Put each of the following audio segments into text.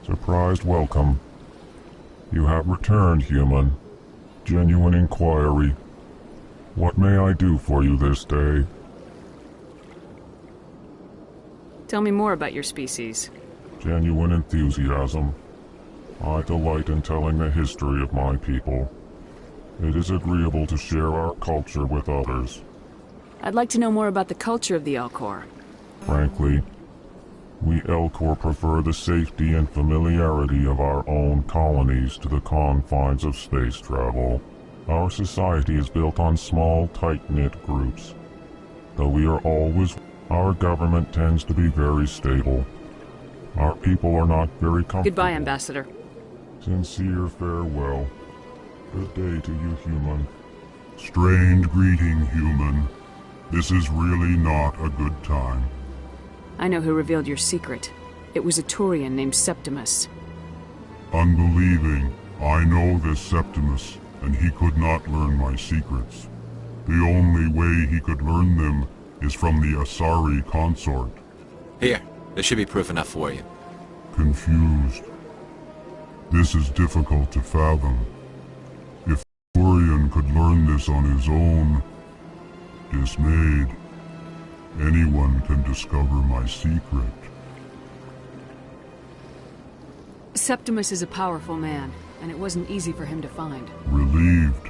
Surprised welcome. You have returned, human. Genuine inquiry. What may I do for you this day? Tell me more about your species. Genuine enthusiasm. I delight in telling the history of my people. It is agreeable to share our culture with others. I'd like to know more about the culture of the Elcor. Frankly, we Elcor prefer the safety and familiarity of our own colonies to the confines of space travel. Our society is built on small, tight-knit groups. Though we are always, our government tends to be very stable. Our people are not very comfortable. Goodbye, Ambassador. Sincere farewell. Good day to you, human. Strained greeting, human. This is really not a good time. I know who revealed your secret. It was a Turian named Septimus. Unbelieving, I know this Septimus, and he could not learn my secrets. The only way he could learn them is from the Asari consort. Here, this should be proof enough for you. Confused. This is difficult to fathom. If Turian could learn this on his own, dismayed, anyone can discover my secret. Septimus is a powerful man, and it wasn't easy for him to find. Relieved.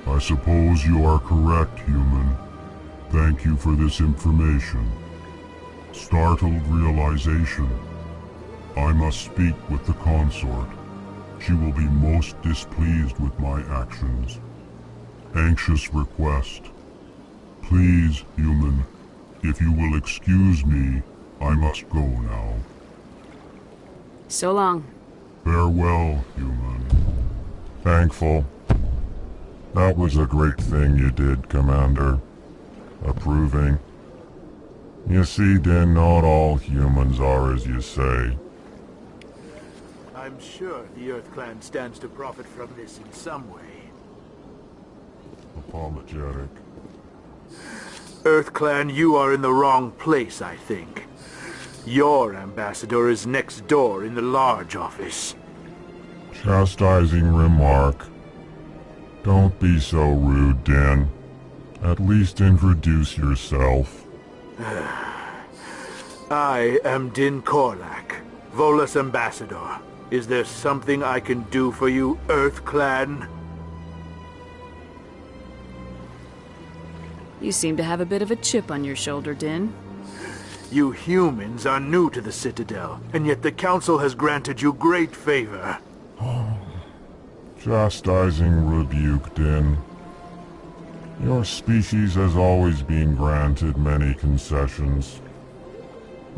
I suppose you are correct, human. Thank you for this information. Startled realization. I must speak with the consort. She will be most displeased with my actions. Anxious request. Please, human, if you will excuse me, I must go now. So long. Farewell, human. Thankful. That was a great thing you did, Commander. Approving. You see, Din, not all humans are as you say. I'm sure the Earth Clan stands to profit from this in some way. Apologetic. Earth Clan, you are in the wrong place, I think. Your ambassador is next door in the large office. Chastising remark. Don't be so rude, Din. At least introduce yourself. I am Din Korlak, Volus ambassador. Is there something I can do for you, Earth Clan? You seem to have a bit of a chip on your shoulder, Din. You humans are new to the Citadel, and yet the Council has granted you great favor. Chastising rebuke, Din. Your species has always been granted many concessions.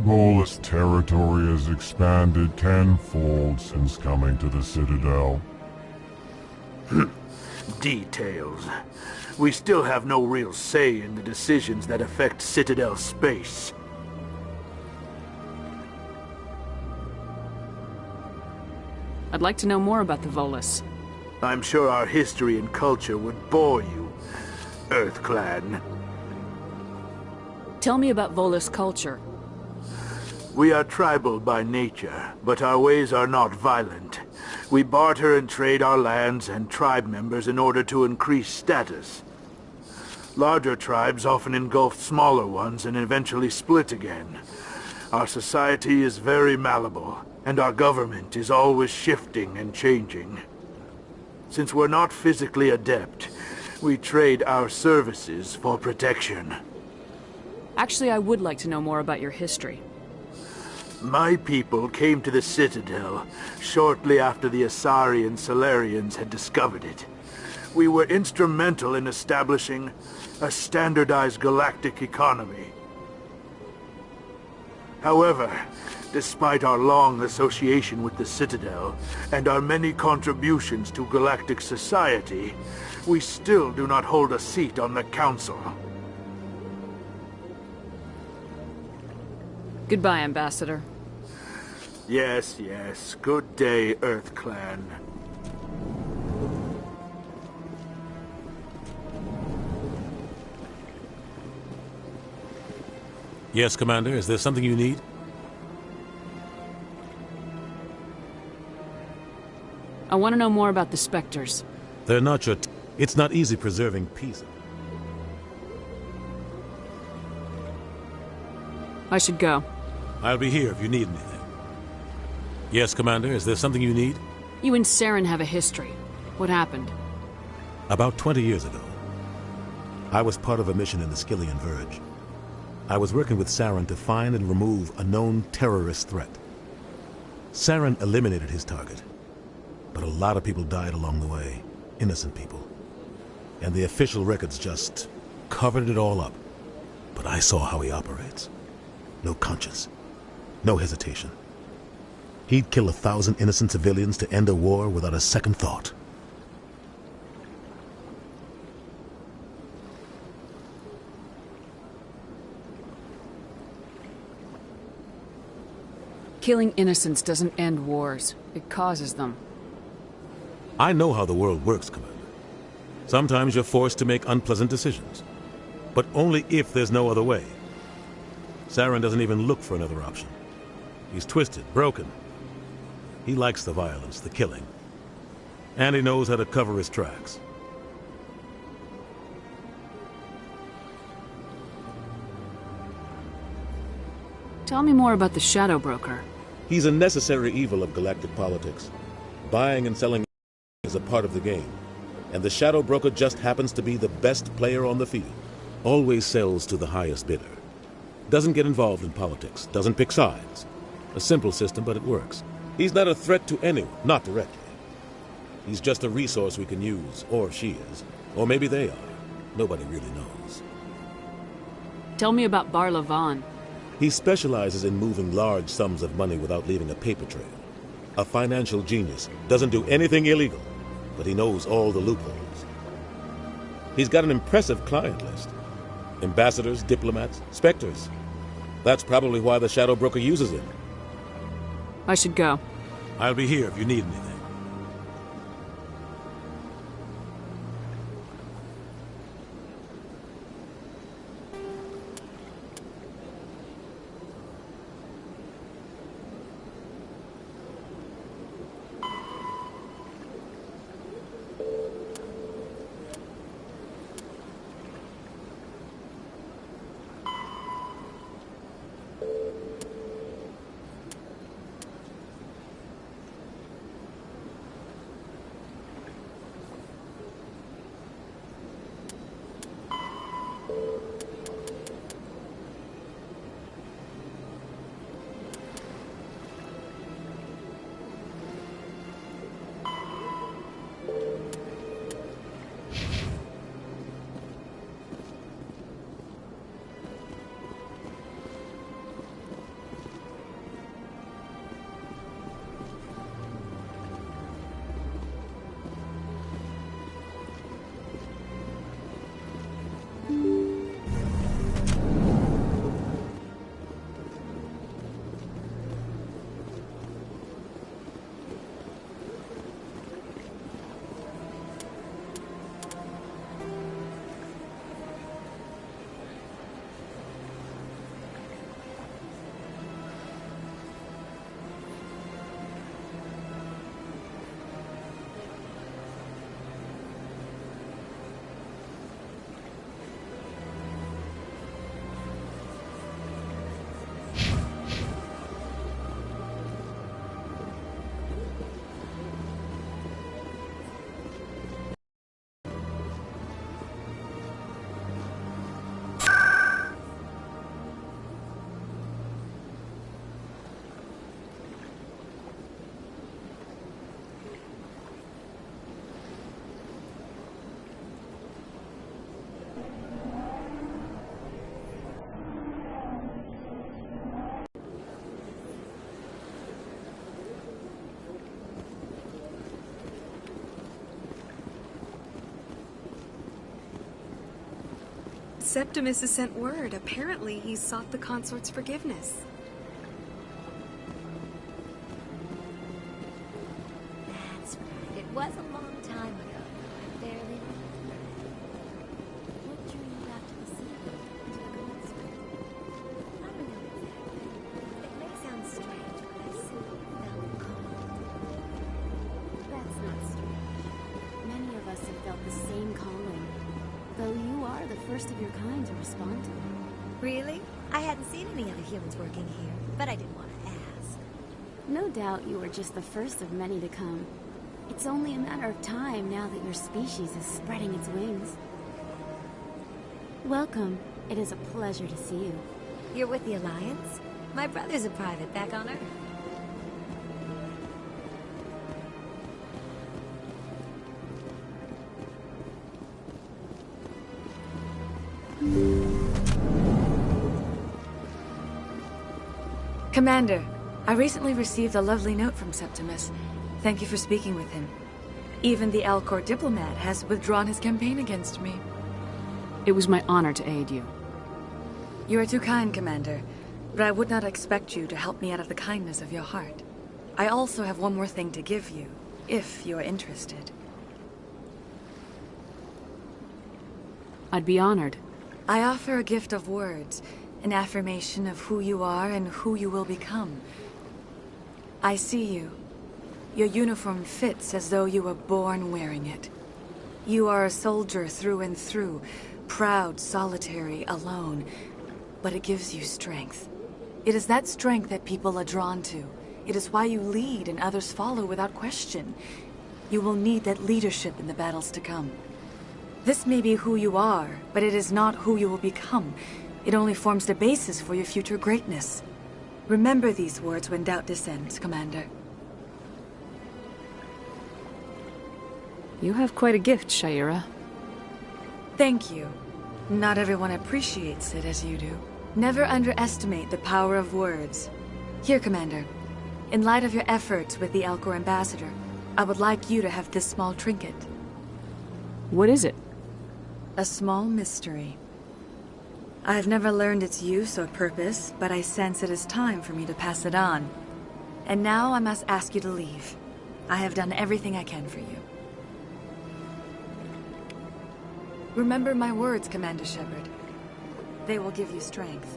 Volus territory has expanded tenfold since coming to the Citadel. Details. We still have no real say in the decisions that affect Citadel space. I'd like to know more about the Volus. I'm sure our history and culture would bore you, Earth Clan. Tell me about Volus culture. We are tribal by nature, but our ways are not violent. We barter and trade our lands and tribe members in order to increase status. Larger tribes often engulf smaller ones and eventually split again. Our society is very malleable, and our government is always shifting and changing. Since we're not physically adept, we trade our services for protection. Actually, I would like to know more about your history. My people came to the Citadel shortly after the Asari and Solarians had discovered it. We were instrumental in establishing a standardized galactic economy. However, despite our long association with the Citadel and our many contributions to galactic society, we still do not hold a seat on the Council. Goodbye, Ambassador. Yes, yes. Good day, Earth Clan. Yes, Commander. Is there something you need? I want to know more about the Spectres. They're not your it's not easy preserving peace. I should go. I'll be here if you need anything. Yes, Commander, is there something you need? You and Saren have a history. What happened? About 20 years ago, I was part of a mission in the Skillian Verge. I was working with Saren to find and remove a known terrorist threat. Saren eliminated his target, but a lot of people died along the way, innocent people. And the official records just covered it all up. But I saw how he operates. No conscience, no hesitation. He'd kill 1,000 innocent civilians to end a war without a second thought. Killing innocents doesn't end wars. It causes them. I know how the world works, Commander. Sometimes you're forced to make unpleasant decisions, but only if there's no other way. Saren doesn't even look for another option. He's twisted, broken. He likes the violence, the killing. And he knows how to cover his tracks. Tell me more about the Shadow Broker. He's a necessary evil of galactic politics. Buying and selling is a part of the game. And the Shadow Broker just happens to be the best player on the field. Always sells to the highest bidder. Doesn't get involved in politics. Doesn't pick sides. A simple system, but it works. He's not a threat to anyone, not directly. He's just a resource we can use, or she is. Or maybe they are. Nobody really knows. Tell me about Barla Vaughn. He specializes in moving large sums of money without leaving a paper trail. A financial genius. Doesn't do anything illegal, but he knows all the loopholes. He's got an impressive client list. Ambassadors, diplomats, specters. That's probably why the Shadow Broker uses him. I should go. I'll be here if you need anything. Septimus has sent word. Apparently, he sought the consort's forgiveness. That's right. It was a long time ago. I barely remember. What drew you out to the sea? To the consort? I don't know exactly. It may sound strange, but I simply felt called. That's Though you are the first of your kind to respond to it. Really? I hadn't seen any other humans working here, but I didn't want to ask. No doubt you are just the first of many to come. It's only a matter of time now that your species is spreading its wings. Welcome. It is a pleasure to see you. You're with the Alliance? My brother's a private back on Earth. Commander, I recently received a lovely note from Septimus. Thank you for speaking with him. Even the Alcor diplomat has withdrawn his campaign against me. It was my honor to aid you. You are too kind, Commander, but I would not expect you to help me out of the kindness of your heart. I also have one more thing to give you, if you are interested. I'd be honored. I offer a gift of words, an affirmation of who you are and who you will become. I see you. Your uniform fits as though you were born wearing it. You are a soldier through and through, proud, solitary, alone, but it gives you strength. It is that strength that people are drawn to. It is why you lead and others follow without question. You will need that leadership in the battles to come. This may be who you are, but it is not who you will become. It only forms the basis for your future greatness. Remember these words when doubt descends, Commander. You have quite a gift, Shaira. Thank you. Not everyone appreciates it as you do. Never underestimate the power of words. Here, Commander. In light of your efforts with the Alcor ambassador, I would like you to have this small trinket. What is it? A small mystery. I have never learned its use or purpose, but I sense it is time for me to pass it on. And now I must ask you to leave. I have done everything I can for you. Remember my words, Commander Shepard. They will give you strength.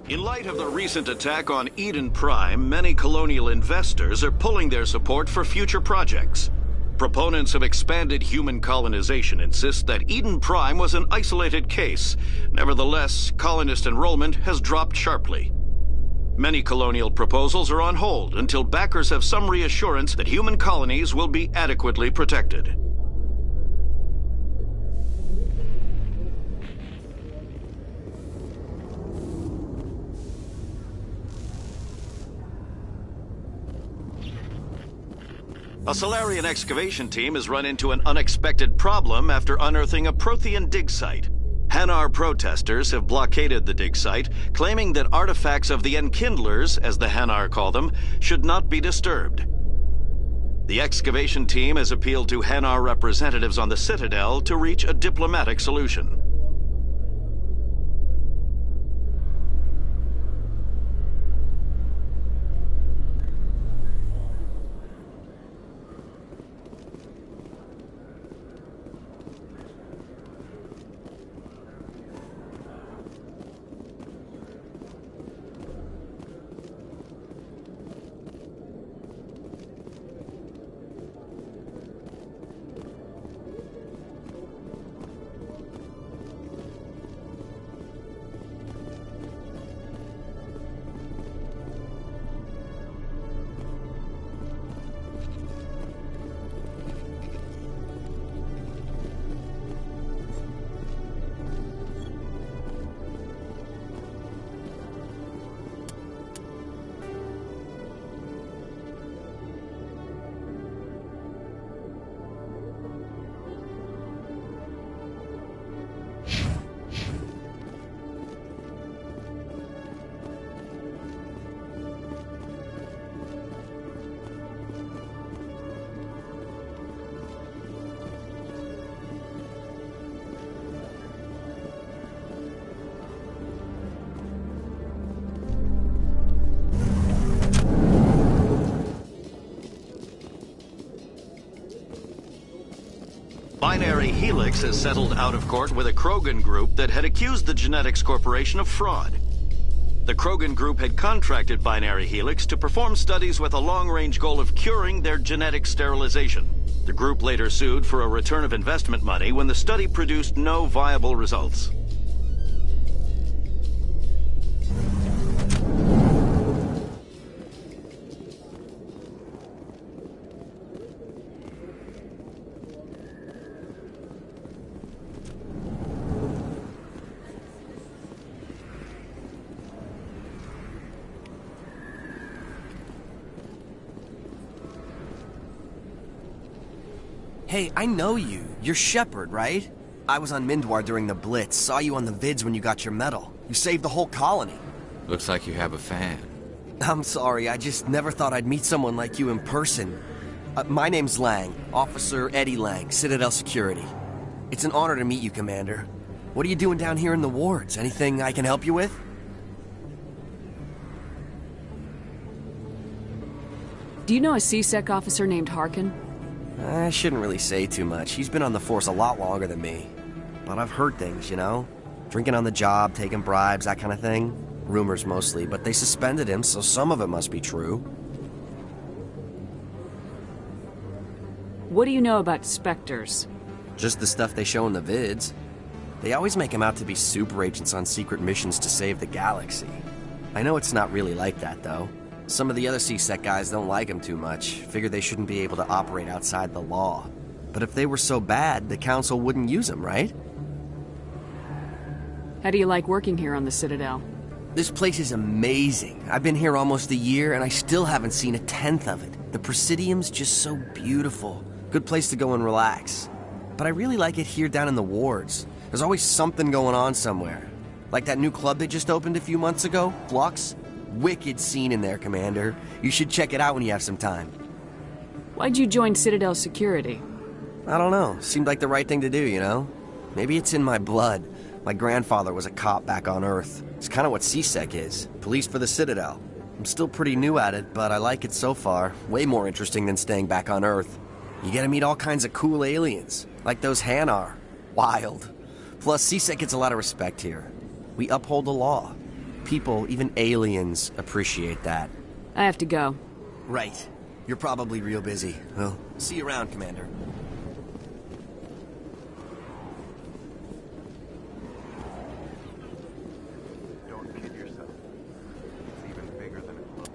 In light of the recent attack on Eden Prime, many colonial investors are pulling their support for future projects. Proponents of expanded human colonization insist that Eden Prime was an isolated case. Nevertheless, colonist enrollment has dropped sharply. Many colonial proposals are on hold until backers have some reassurance that human colonies will be adequately protected. A Solarian excavation team has run into an unexpected problem after unearthing a Prothean dig site. Hanar protesters have blockaded the dig site, claiming that artifacts of the Enkindlers, as the Hanar call them, should not be disturbed. The excavation team has appealed to Hanar representatives on the Citadel to reach a diplomatic solution. Binary Helix has settled out of court with a Krogan group that had accused the Genetics Corporation of fraud. The Krogan group had contracted Binary Helix to perform studies with a long-range goal of curing their genetic sterilization. The group later sued for a return of investment money when the study produced no viable results. Hey, I know you. You're Shepard, right? I was on Mindwar during the Blitz, saw you on the vids when you got your medal. You saved the whole colony. Looks like you have a fan. I'm sorry, I just never thought I'd meet someone like you in person. My name's Lang, Officer Eddie Lang, Citadel Security. It's an honor to meet you, Commander. What are you doing down here in the wards? Anything I can help you with? Do you know a C-Sec officer named Harkin? I shouldn't really say too much. He's been on the force a lot longer than me. But I've heard things, you know? Drinking on the job, taking bribes, that kind of thing. Rumors mostly, but they suspended him, so some of it must be true. What do you know about Spectres? Just the stuff they show in the vids. They always make him out to be super agents on secret missions to save the galaxy. I know it's not really like that, though. Some of the other C-Sec guys don't like him too much, figure they shouldn't be able to operate outside the law. But if they were so bad, the Council wouldn't use him, right? How do you like working here on the Citadel? This place is amazing. I've been here almost a year, and I still haven't seen a tenth of it. The Presidium's just so beautiful. Good place to go and relax. But I really like it here down in the wards. There's always something going on somewhere. Like that new club they just opened a few months ago, Flux. Wicked scene in there, Commander. You should check it out when you have some time. Why'd you join Citadel Security? I don't know. Seemed like the right thing to do, you know? Maybe it's in my blood. My grandfather was a cop back on Earth. It's kind of what C-Sec is. Police for the Citadel. I'm still pretty new at it, but I like it so far. Way more interesting than staying back on Earth. You get to meet all kinds of cool aliens. Like those Hanar. Wild. Plus, C-Sec gets a lot of respect here. We uphold the law. People, even aliens, appreciate that. I have to go. Right. You're probably real busy. Well, see you around, Commander. Don't kid yourself. It's even bigger than it looks.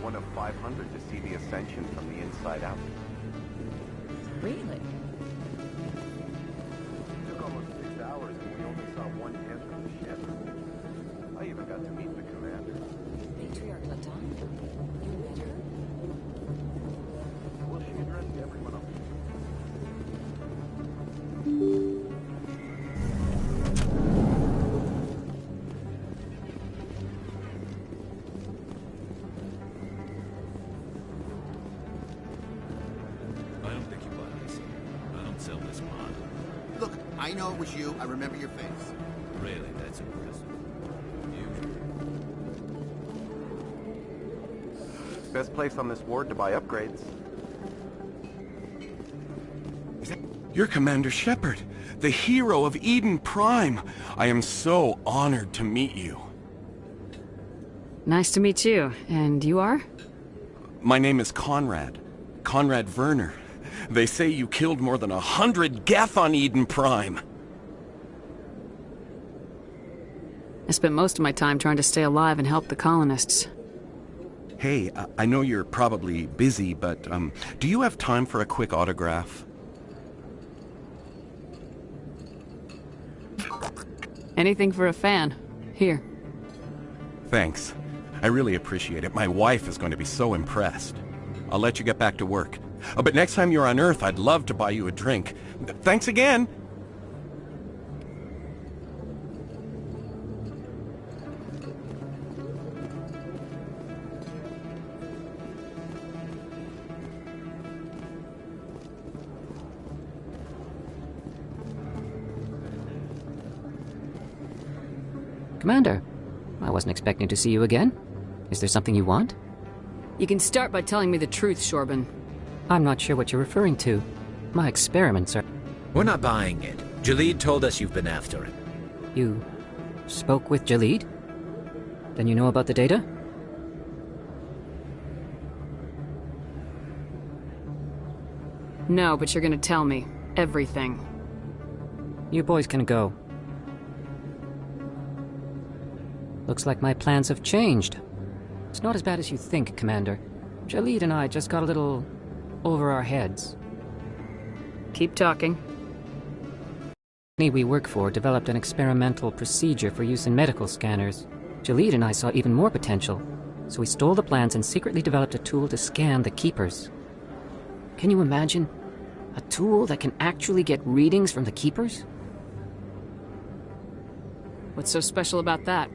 One of 500 to see the ascension from the inside out. Really? It took almost 6 hours and we only saw 1/10 of the ship. I even got to meet the commander. Matriarch Latanya? You met her? Well, she addressed everyone else. I know it was you. I remember your face. Really, that's impressive. Best place on this ward to buy upgrades. You're Commander Shepard, the hero of Eden Prime. I am so honored to meet you. Nice to meet you. And you are? My name is Conrad. Conrad Werner. They say you killed more than 100 Geth on Eden Prime. I spent most of my time trying to stay alive and help the colonists. Hey, I know you're probably busy, but do you have time for a quick autograph? Anything for a fan. Here. Thanks. I really appreciate it. My wife is going to be so impressed. I'll let you get back to work. But next time you're on Earth, I'd love to buy you a drink. Thanks again! Commander, I wasn't expecting to see you again. Is there something you want? You can start by telling me the truth, Shorban. I'm not sure what you're referring to. My experiments are... We're not buying it. Jalid told us you've been after him. You spoke with Jalid? Then you know about the data? No, but you're gonna tell me. Everything. You boys can go. Looks like my plans have changed. It's not as bad as you think, Commander. Jalid and I just got a little over our heads. Keep talking. The company we work for developed an experimental procedure for use in medical scanners. Jalid and I saw even more potential, so we stole the plans and secretly developed a tool to scan the Keepers. Can you imagine? A tool that can actually get readings from the Keepers? What's so special about that?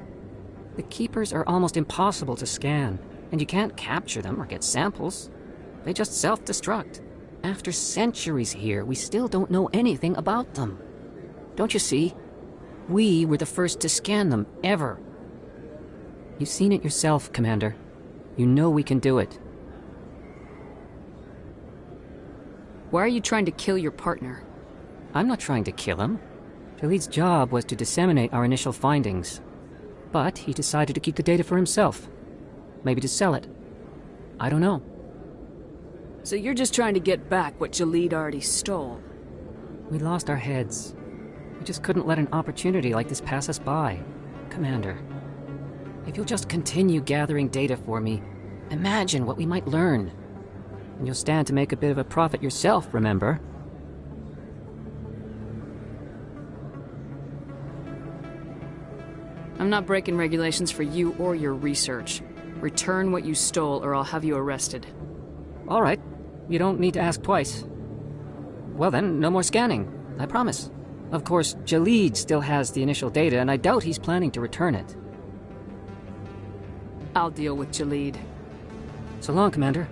The Keepers are almost impossible to scan, and you can't capture them or get samples. They just self-destruct. After centuries here, we still don't know anything about them. Don't you see? We were the first to scan them, ever. You've seen it yourself, Commander. You know we can do it. Why are you trying to kill your partner? I'm not trying to kill him. Jalid's job was to disseminate our initial findings. But he decided to keep the data for himself. Maybe to sell it. I don't know. So you're just trying to get back what Jalid already stole? We lost our heads. We just couldn't let an opportunity like this pass us by. Commander, if you'll just continue gathering data for me, imagine what we might learn. And you'll stand to make a bit of a profit yourself, remember? I'm not breaking regulations for you or your research. Return what you stole or I'll have you arrested. All right. You don't need to ask twice. Well then, no more scanning. I promise. Of course, Jaleed still has the initial data, and I doubt he's planning to return it. I'll deal with Jaleed. So long, Commander.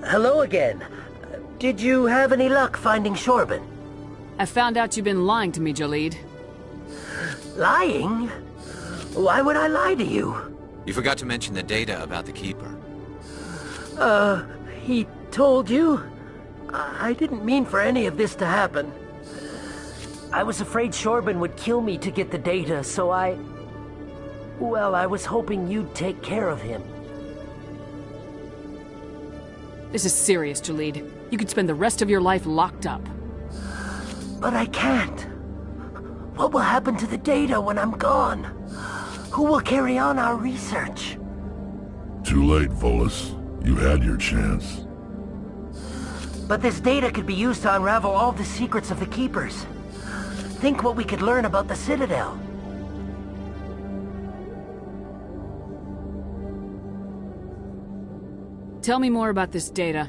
Hello again. Did you have any luck finding Shorban? I found out you've been lying to me, Jaleed. Lying? Why would I lie to you? You forgot to mention the data about the Keeper. He told you? I didn't mean for any of this to happen. I was afraid Shorban would kill me to get the data, so well, I was hoping you'd take care of him. This is serious, Jaleed. You could spend the rest of your life locked up. But I can't. What will happen to the data when I'm gone? Who will carry on our research? Too late, Volus. You had your chance. But this data could be used to unravel all the secrets of the Keepers. Think what we could learn about the Citadel. Tell me more about this data.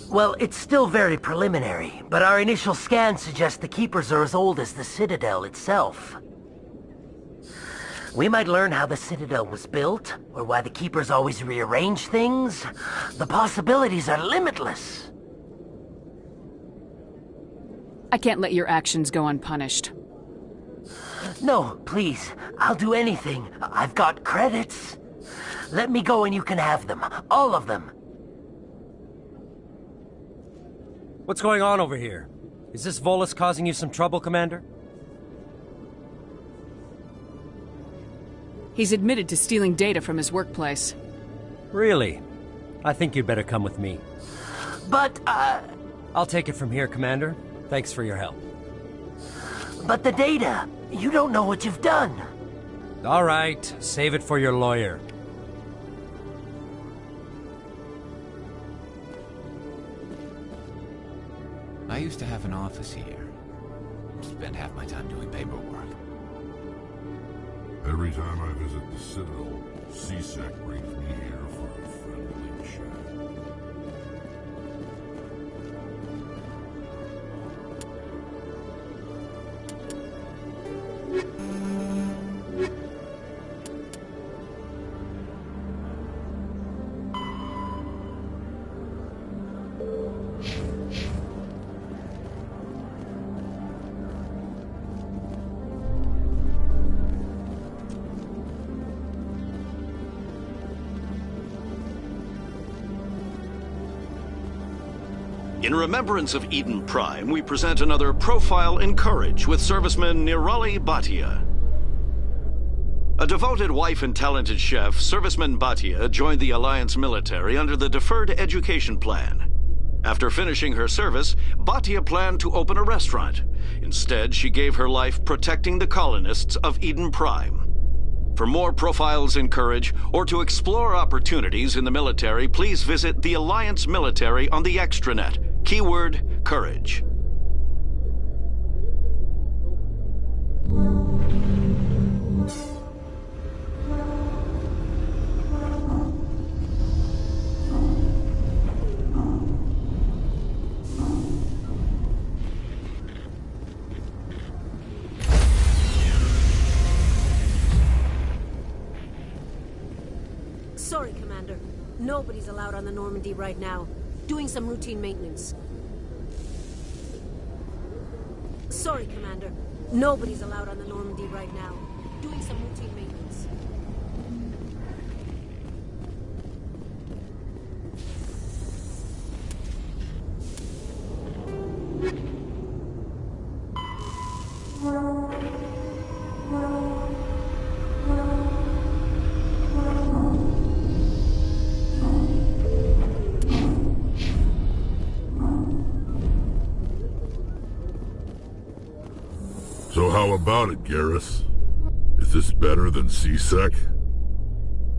Well, it's still very preliminary, but our initial scans suggest the Keepers are as old as the Citadel itself. We might learn how the Citadel was built, or why the Keepers always rearrange things. The possibilities are limitless. I can't let your actions go unpunished. No, please. I'll do anything. I've got credits. Let me go and you can have them. All of them. What's going on over here? Is this Volus causing you some trouble, Commander? He's admitted to stealing data from his workplace. Really? I think you'd better come with me. But, I'll take it from here, Commander. Thanks for your help. But the data! You don't know what you've done! All right, save it for your lawyer. I used to have an office here. Spent half my time doing paperwork. Every time I visit the Citadel, CSEC brings me here for a friendly chat. In remembrance of Eden Prime, we present another Profile in Courage with serviceman Nirali Bhatia. A devoted wife and talented chef, Serviceman Bhatia joined the Alliance military under the Deferred Education Plan. After finishing her service, Bhatia planned to open a restaurant. Instead, she gave her life protecting the colonists of Eden Prime. For more profiles in courage, or to explore opportunities in the military, please visit the Alliance Military on the extranet. Keyword, courage. Sorry, Commander. Nobody's allowed on the Normandy right now. Doing some routine maintenance. Sorry, Commander. Nobody's allowed on the Normandy right now. Doing some routine maintenance. So how about it, Garrus? Is this better than C-Sec?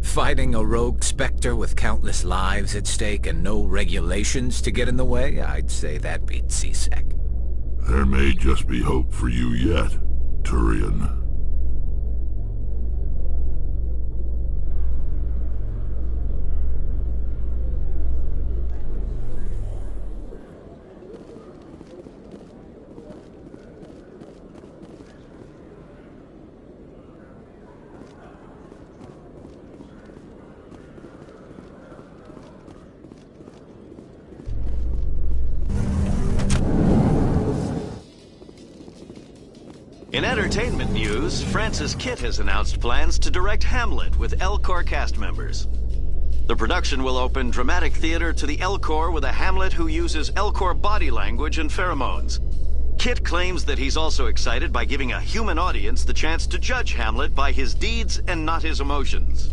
Fighting a rogue Spectre with countless lives at stake and no regulations to get in the way? I'd say that beats C-Sec. There may just be hope for you yet, Turian. In entertainment news, Francis Kitt has announced plans to direct Hamlet with L-Corps cast members. The production will open dramatic theater to the L-Corps with a Hamlet who uses L-Corps body language and pheromones. Kitt claims that he's also excited by giving a human audience the chance to judge Hamlet by his deeds and not his emotions.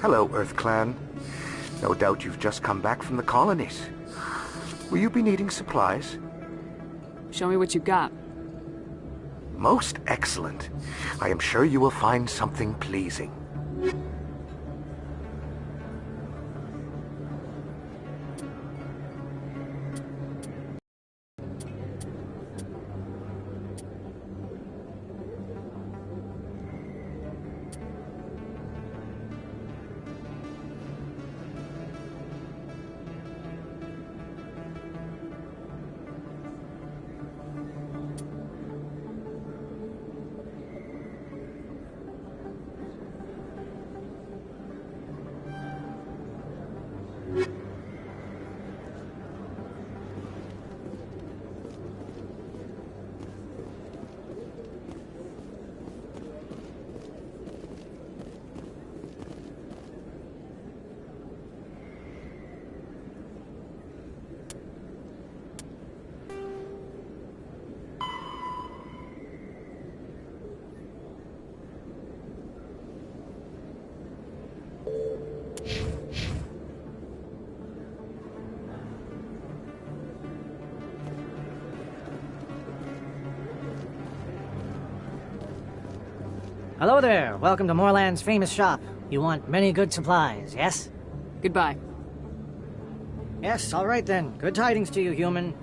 Hello, Earth Clan. No doubt you've just come back from the colonies. Will you be needing supplies? Show me what you got. Most excellent. I am sure you will find something pleasing. Hello there. Welcome to Moorland's famous shop. You want many good supplies, yes? Goodbye. Yes, all right then. Good tidings to you, human.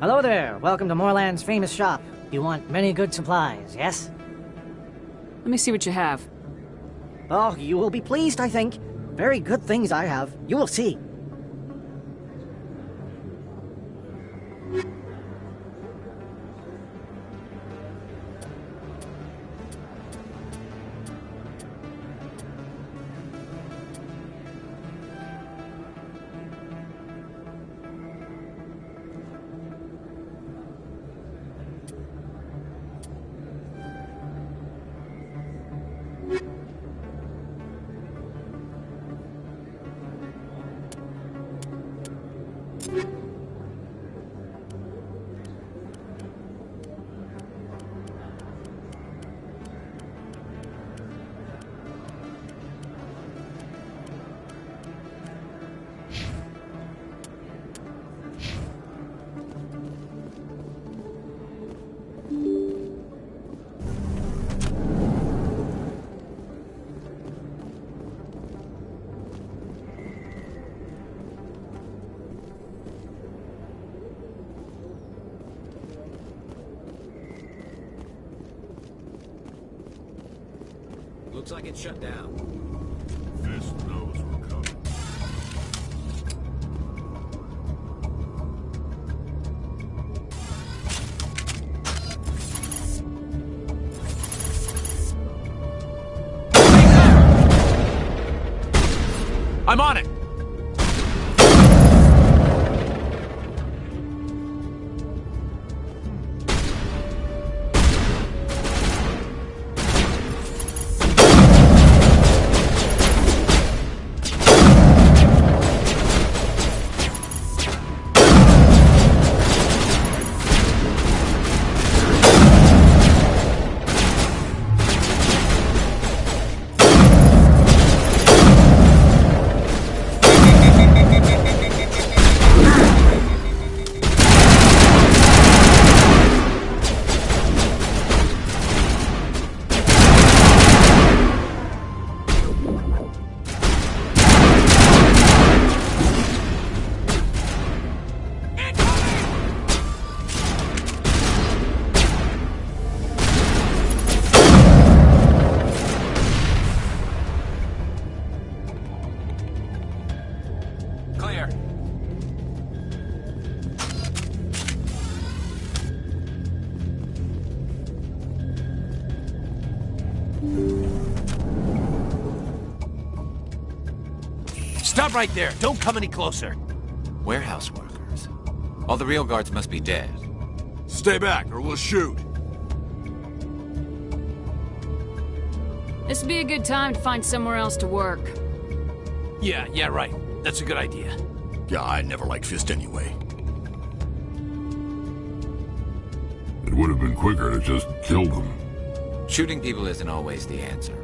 Hello there. Welcome to Moorland's famous shop. You want many good supplies, yes? Let me see what you have. Oh, you will be pleased, I think. Very good things I have. You will see. Looks like it's shut down. Fist knows we're coming. I'm on it! Stop right there! Don't come any closer! Warehouse workers. All the real guards must be dead. Stay back, or we'll shoot. This would be a good time to find somewhere else to work. Yeah, right. That's a good idea. Yeah, I never liked Fist anyway. It would have been quicker to just kill them. Shooting people isn't always the answer.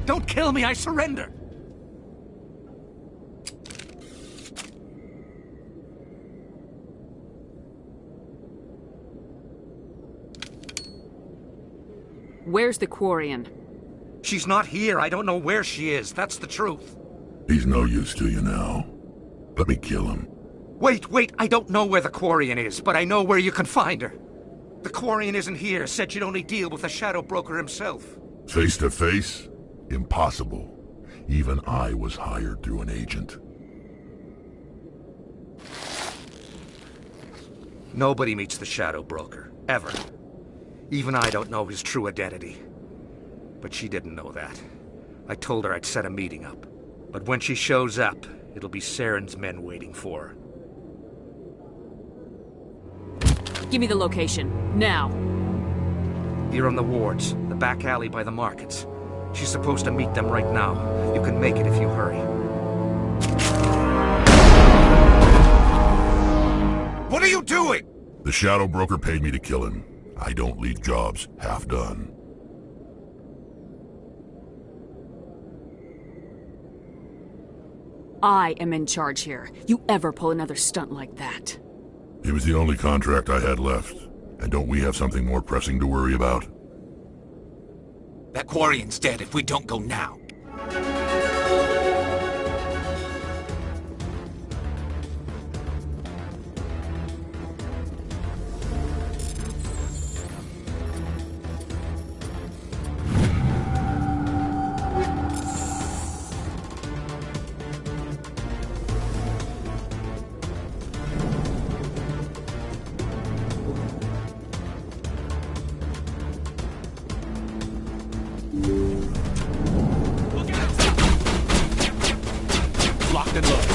Don't kill me, I surrender! Where's the Quarian? She's not here. I don't know where she is. That's the truth. He's no use to you now. Let me kill him. Wait, I don't know where the Quarian is, but I know where you can find her. The Quarian isn't here, said she'd only deal with the Shadow Broker himself. Face to face? Impossible. Even I was hired through an agent. Nobody meets the Shadow Broker, ever. Even I don't know his true identity. But she didn't know that. I told her I'd set a meeting up. But when she shows up, it'll be Saren's men waiting for her. Give me the location, now. Here on the wards, the back alley by the markets. She's supposed to meet them right now. You can make it if you hurry. What are you doing? The Shadow Broker paid me to kill him. I don't leave jobs half done. I am in charge here. You ever pull another stunt like that? It was the only contract I had left. And don't we have something more pressing to worry about? That Quarian's dead if we don't go now. Locked and loaded.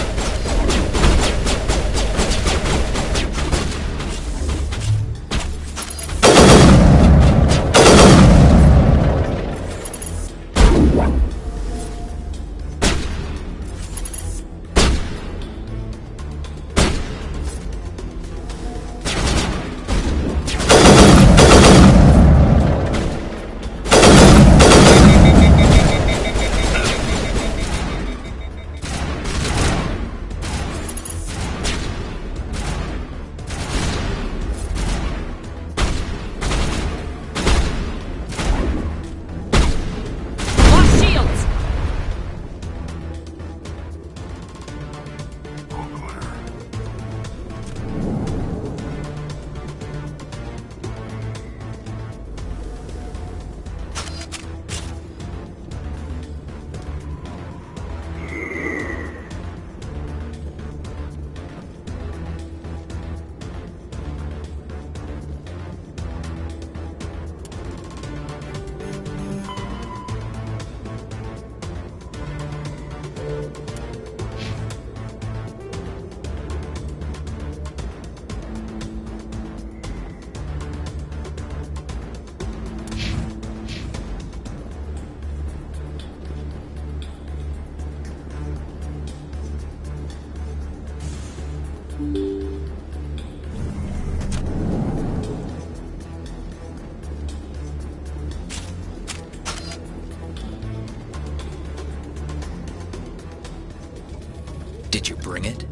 Did you bring it?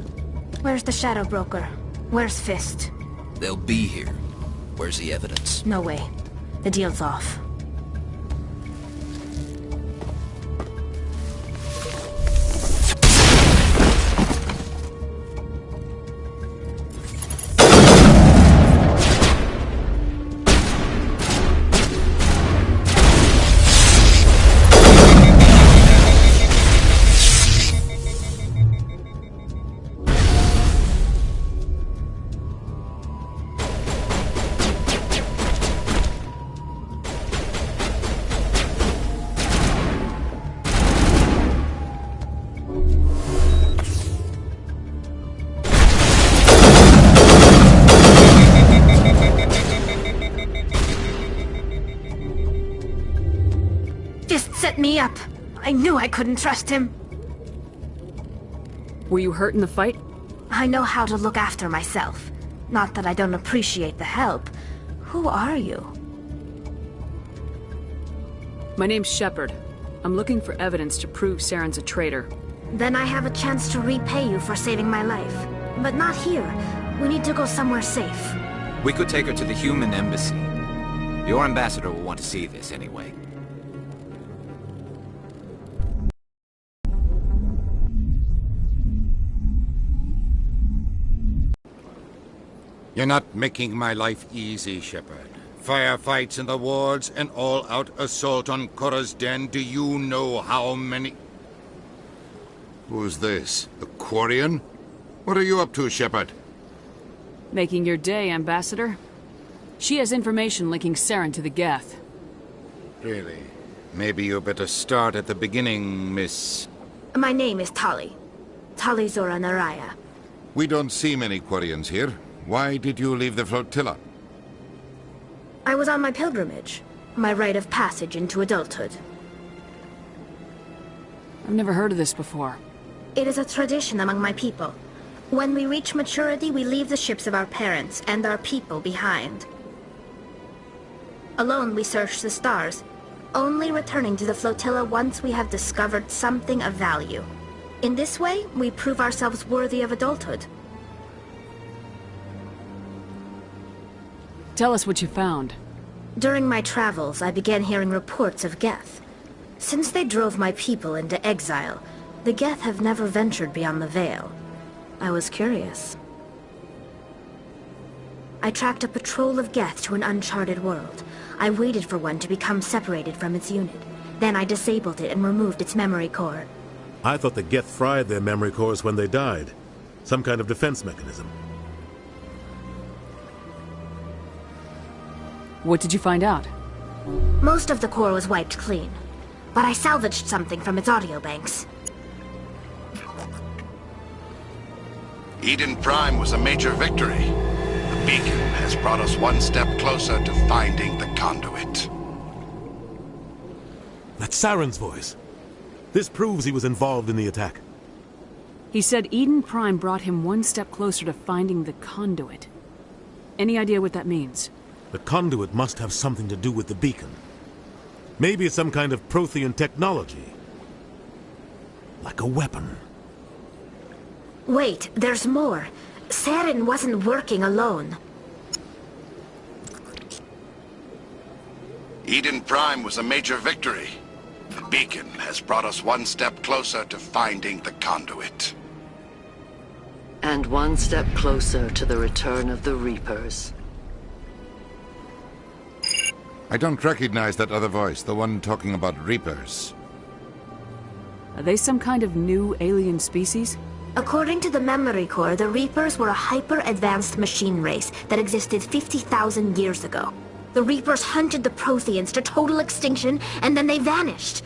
Where's the Shadow Broker? Where's Fist? They'll be here. Where's the evidence? No way. The deal's off. Set me up. I knew I couldn't trust him. Were you hurt in the fight? I know how to look after myself. Not that I don't appreciate the help. Who are you? My name's Shepard. I'm looking for evidence to prove Saren's a traitor. Then I have a chance to repay you for saving my life. But not here. We need to go somewhere safe. We could take her to the human embassy. Your ambassador will want to see this anyway. You're not making my life easy, Shepard. Firefights in the wards, an all-out assault on Korra's den. Do you know how many... Who's this? A Quarian? What are you up to, Shepard? Making your day, Ambassador. She has information linking Saren to the Geth. Really? Maybe you better start at the beginning, Miss... My name is Tali. Tali Zora Naraya. We don't see many Quarians here. Why did you leave the flotilla? I was on my pilgrimage. My rite of passage into adulthood. I've never heard of this before. It is a tradition among my people. When we reach maturity, we leave the ships of our parents and our people behind. Alone, we search the stars, only returning to the flotilla once we have discovered something of value. In this way, we prove ourselves worthy of adulthood. Tell us what you found. During my travels, I began hearing reports of Geth. Since they drove my people into exile, the Geth have never ventured beyond the Veil. I was curious. I tracked a patrol of Geth to an uncharted world. I waited for one to become separated from its unit. Then I disabled it and removed its memory core. I thought the Geth fried their memory cores when they died. Some kind of defense mechanism. What did you find out? Most of the core was wiped clean, but I salvaged something from its audio banks. Eden Prime was a major victory. The beacon has brought us one step closer to finding the conduit. That's Saren's voice. This proves he was involved in the attack. He said Eden Prime brought him one step closer to finding the conduit. Any idea what that means? The conduit must have something to do with the beacon. Maybe it's some kind of Prothean technology. Like a weapon. Wait, there's more. Saren wasn't working alone. Eden Prime was a major victory. The beacon has brought us one step closer to finding the conduit. And one step closer to the return of the Reapers. I don't recognize that other voice, the one talking about Reapers. Are they some kind of new alien species? According to the memory core, the Reapers were a hyper-advanced machine race that existed 50,000 years ago. The Reapers hunted the Protheans to total extinction, and then they vanished.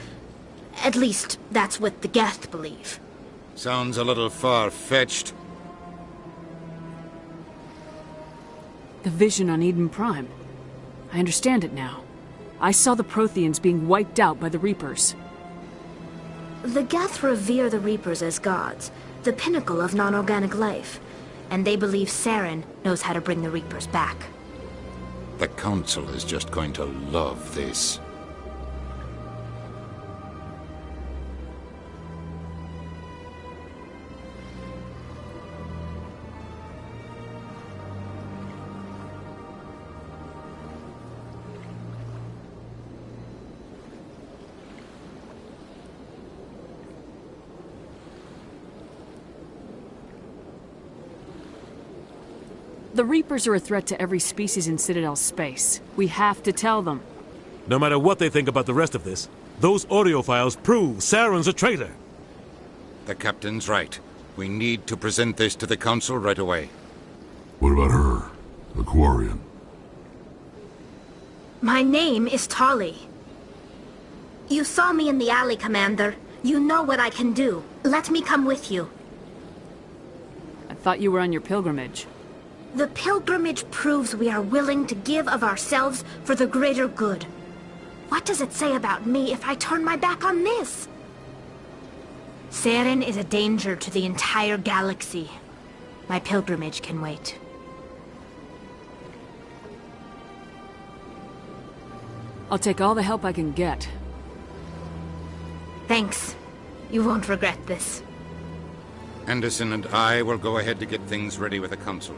At least, that's what the Geth believe. Sounds a little far-fetched. The vision on Eden Prime. I understand it now. I saw the Protheans being wiped out by the Reapers. The Geth revere the Reapers as gods, the pinnacle of non-organic life, and they believe Saren knows how to bring the Reapers back. The Council is just going to love this. The Reapers are a threat to every species in Citadel space. We have to tell them. No matter what they think about the rest of this, those audio files prove Saren's a traitor. The Captain's right. We need to present this to the Council right away. What about her? The Quarian? My name is Tali. You saw me in the alley, Commander. You know what I can do. Let me come with you. I thought you were on your pilgrimage. The pilgrimage proves we are willing to give of ourselves for the greater good. What does it say about me if I turn my back on this? Saren is a danger to the entire galaxy. My pilgrimage can wait. I'll take all the help I can get. Thanks. You won't regret this. Anderson and I will go ahead to get things ready with the council.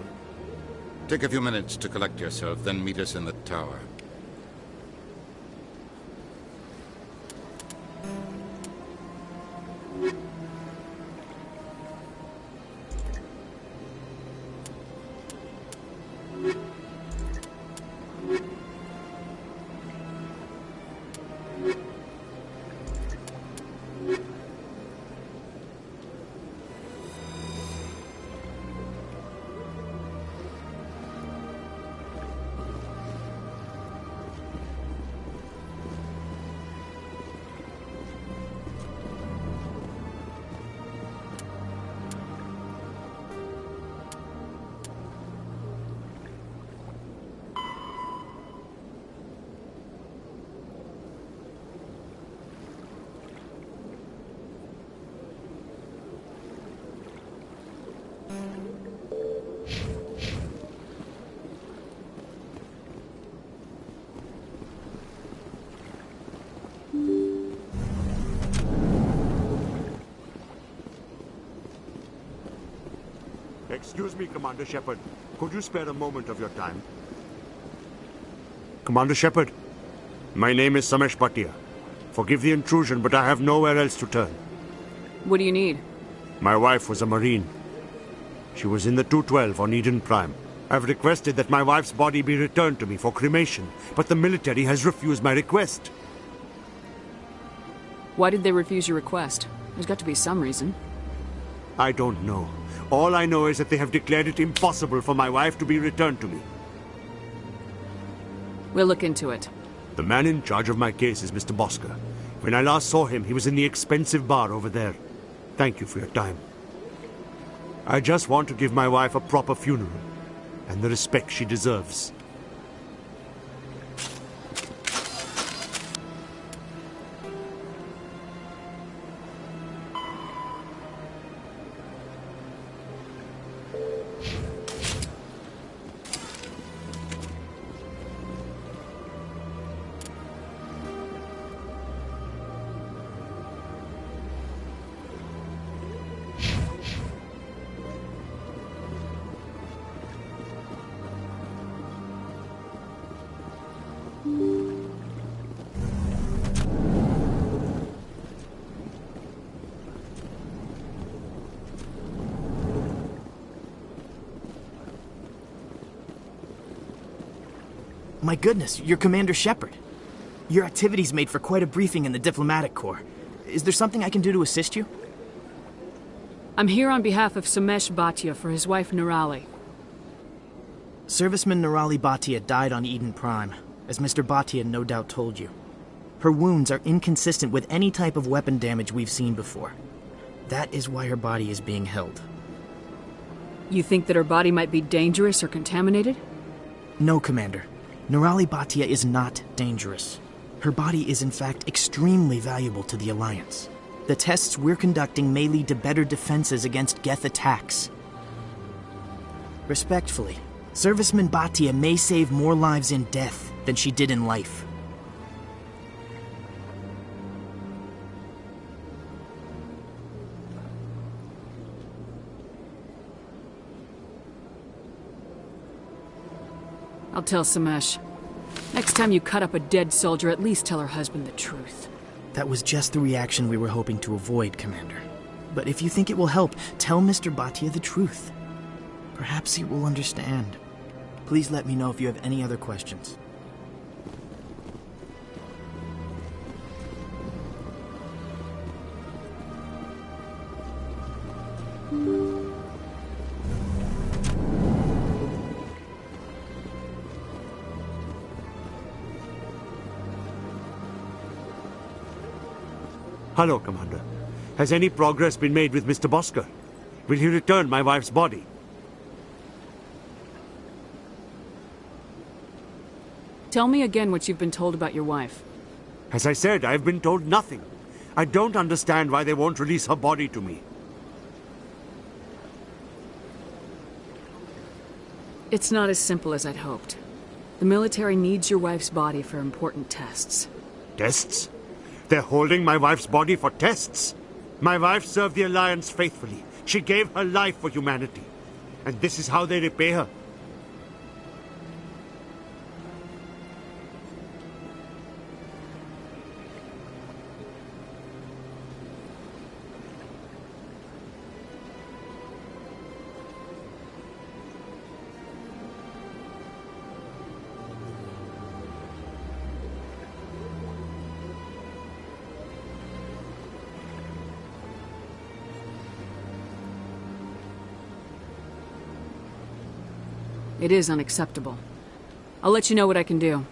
Take a few minutes to collect yourself, then meet us in the tower. Excuse me, Commander Shepard. Could you spare a moment of your time? Commander Shepard, my name is Samesh Bhatia. Forgive the intrusion, but I have nowhere else to turn. What do you need? My wife was a Marine. She was in the 212 on Eden Prime. I've requested that my wife's body be returned to me for cremation, but the military has refused my request. Why did they refuse your request? There's got to be some reason. I don't know. All I know is that they have declared it impossible for my wife to be returned to me. We'll look into it. The man in charge of my case is Mr. Bosker. When I last saw him, he was in the expensive bar over there. Thank you for your time. I just want to give my wife a proper funeral, and the respect she deserves. My goodness, you're Commander Shepard. Your activities made for quite a briefing in the Diplomatic Corps. Is there something I can do to assist you? I'm here on behalf of Samesh Bhatia for his wife Nirali. Serviceman Nirali Bhatia died on Eden Prime, as Mr. Bhatia no doubt told you. Her wounds are inconsistent with any type of weapon damage we've seen before. That is why her body is being held. You think that her body might be dangerous or contaminated? No, Commander. Nirali Bhatia is not dangerous. Her body is in fact extremely valuable to the Alliance. The tests we're conducting may lead to better defenses against Geth attacks. Respectfully, Serviceman Bhatia may save more lives in death than she did in life. I'll tell Samesh. Next time you cut up a dead soldier, at least tell her husband the truth. That was just the reaction we were hoping to avoid, Commander. But if you think it will help, tell Mr. Bhatia the truth. Perhaps he will understand. Please let me know if you have any other questions. Hello, Commander. Has any progress been made with Mr. Bosker? Will he return my wife's body? Tell me again what you've been told about your wife. As I said, I've been told nothing. I don't understand why they won't release her body to me. It's not as simple as I'd hoped. The military needs your wife's body for important tests. Tests? They're holding my wife's body for tests. My wife served the Alliance faithfully. She gave her life for humanity. And this is how they repay her. It is unacceptable. I'll let you know what I can do.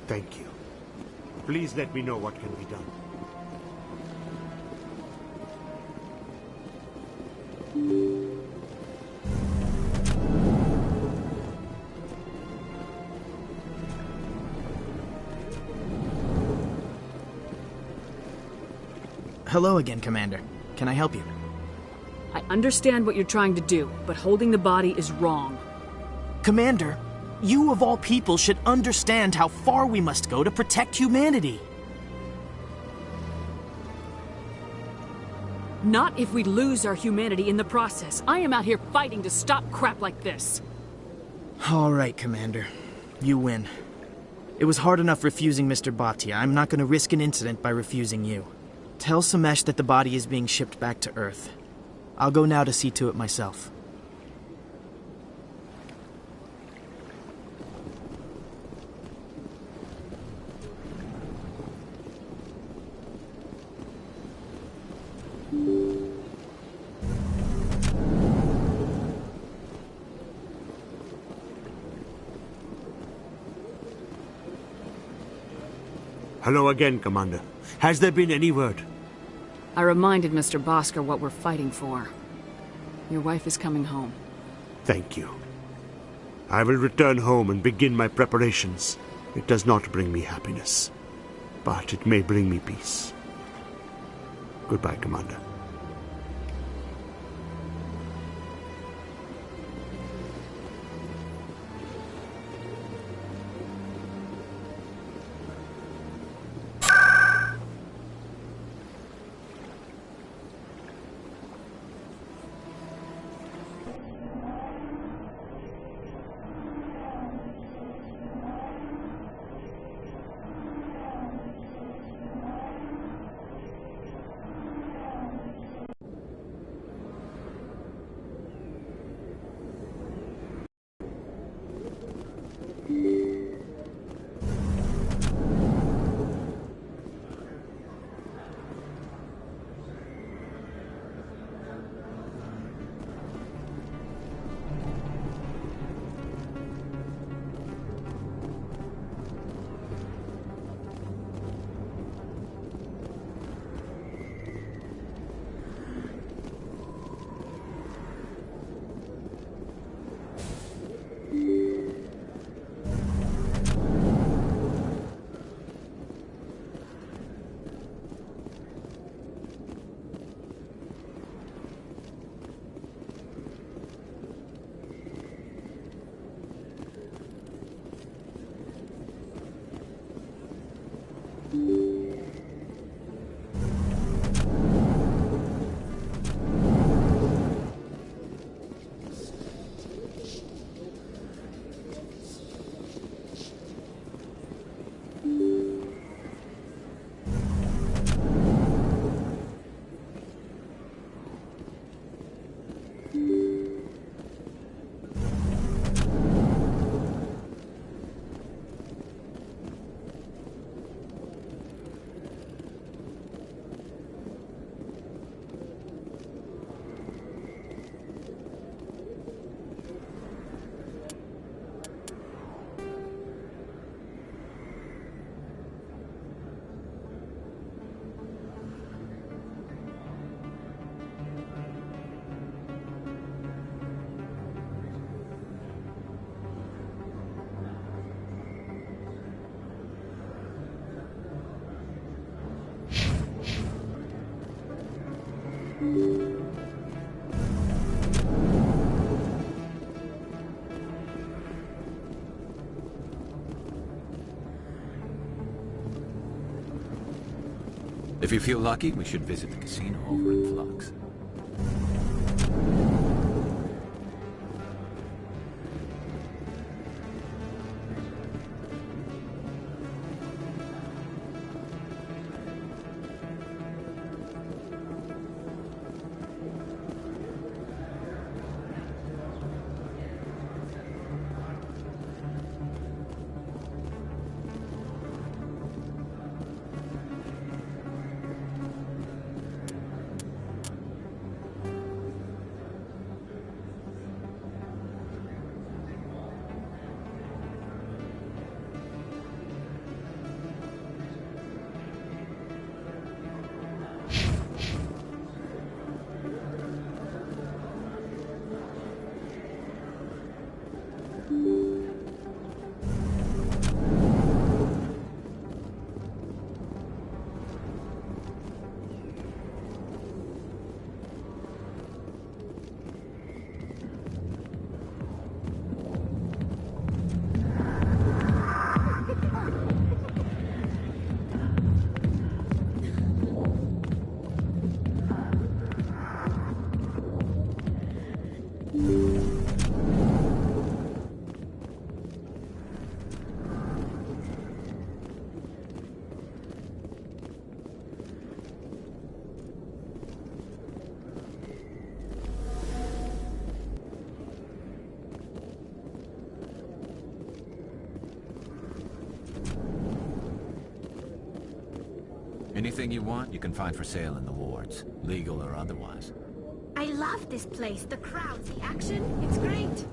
Thank you. Please let me know what can be done. Hello again, Commander. Can I help you? I understand what you're trying to do, but holding the body is wrong. Commander, you of all people should understand how far we must go to protect humanity. Not if we lose our humanity in the process. I am out here fighting to stop crap like this. All right, Commander. You win. It was hard enough refusing Mr. Bhatia. I'm not going to risk an incident by refusing you. Tell Samesh that the body is being shipped back to Earth. I'll go now to see to it myself. Hello again, Commander. Has there been any word? I reminded Mr. Bhaskar what we're fighting for. Your wife is coming home. Thank you. I will return home and begin my preparations. It does not bring me happiness, but it may bring me peace. Goodbye, Commander. If you feel lucky, we should visit the casino over in Flux. Anything you want, you can find for sale in the wards, legal or otherwise. I love this place. The crowds, the action, it's great.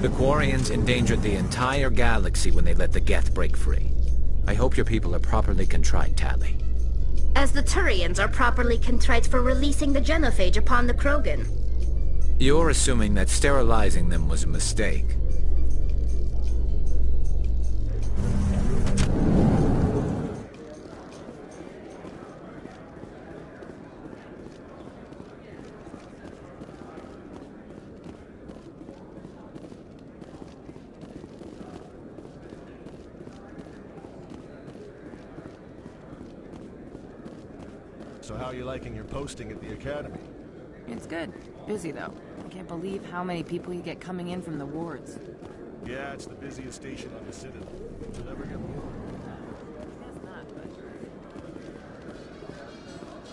The Quarians endangered the entire galaxy when they let the Geth break free. I hope your people are properly contrite, Tali. As the Turians are properly contrite for releasing the genophage upon the Krogan. You're assuming that sterilizing them was a mistake. So how are you liking your posting at the Academy? It's good. Busy, though. I can't believe how many people you get coming in from the wards. Yeah, it's the busiest station on the Citadel. You'll never get bored.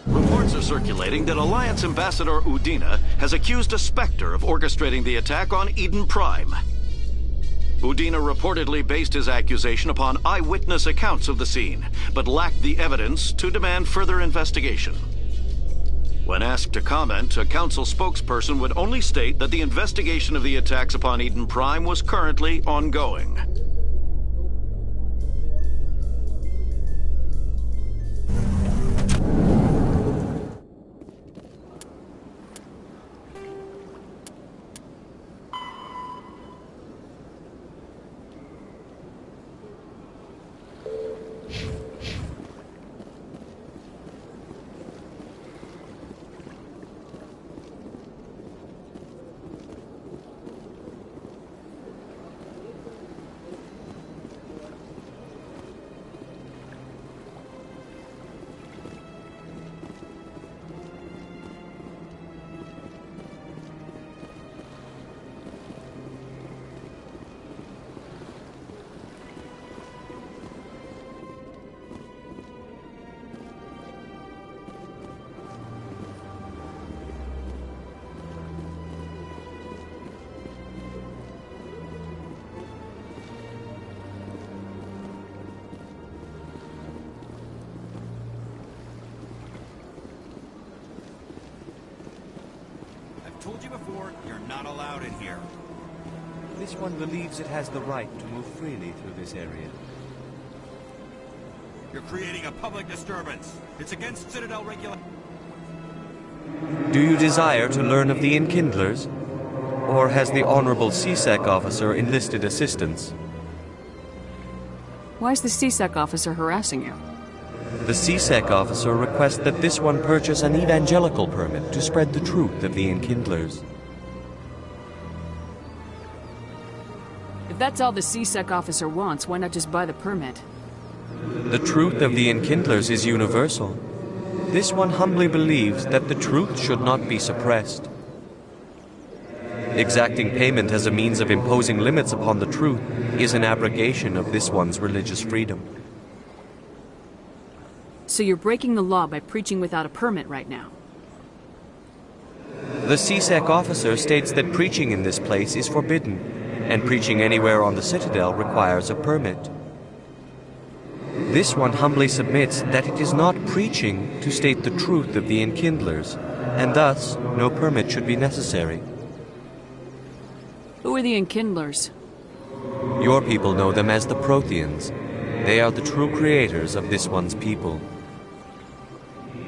Reports are circulating that Alliance Ambassador Udina has accused a Spectre of orchestrating the attack on Eden Prime. Udina reportedly based his accusation upon eyewitness accounts of the scene, but lacked the evidence to demand further investigation. When asked to comment, a council spokesperson would only state that the investigation of the attacks upon Eden Prime was currently ongoing. told you before, you're not allowed in here. This one believes it has the right to move freely through this area. You're creating a public disturbance. It's against Citadel regulations. Do you desire to learn of the Enkindlers? Or has the Honorable CSEC officer enlisted assistance? Why is the CSEC officer harassing you? The CSEC officer requests that this one purchase an evangelical permit to spread the truth of the Enkindlers. If that's all the CSEC officer wants, why not just buy the permit? The truth of the Enkindlers is universal. This one humbly believes that the truth should not be suppressed. Exacting payment as a means of imposing limits upon the truth is an abrogation of this one's religious freedom. So you're breaking the law by preaching without a permit right now? The CSEC officer states that preaching in this place is forbidden, and preaching anywhere on the Citadel requires a permit. This one humbly submits that it is not preaching to state the truth of the Enkindlers, and thus no permit should be necessary. Who are the Enkindlers? Your people know them as the Protheans. They are the true creators of this one's people.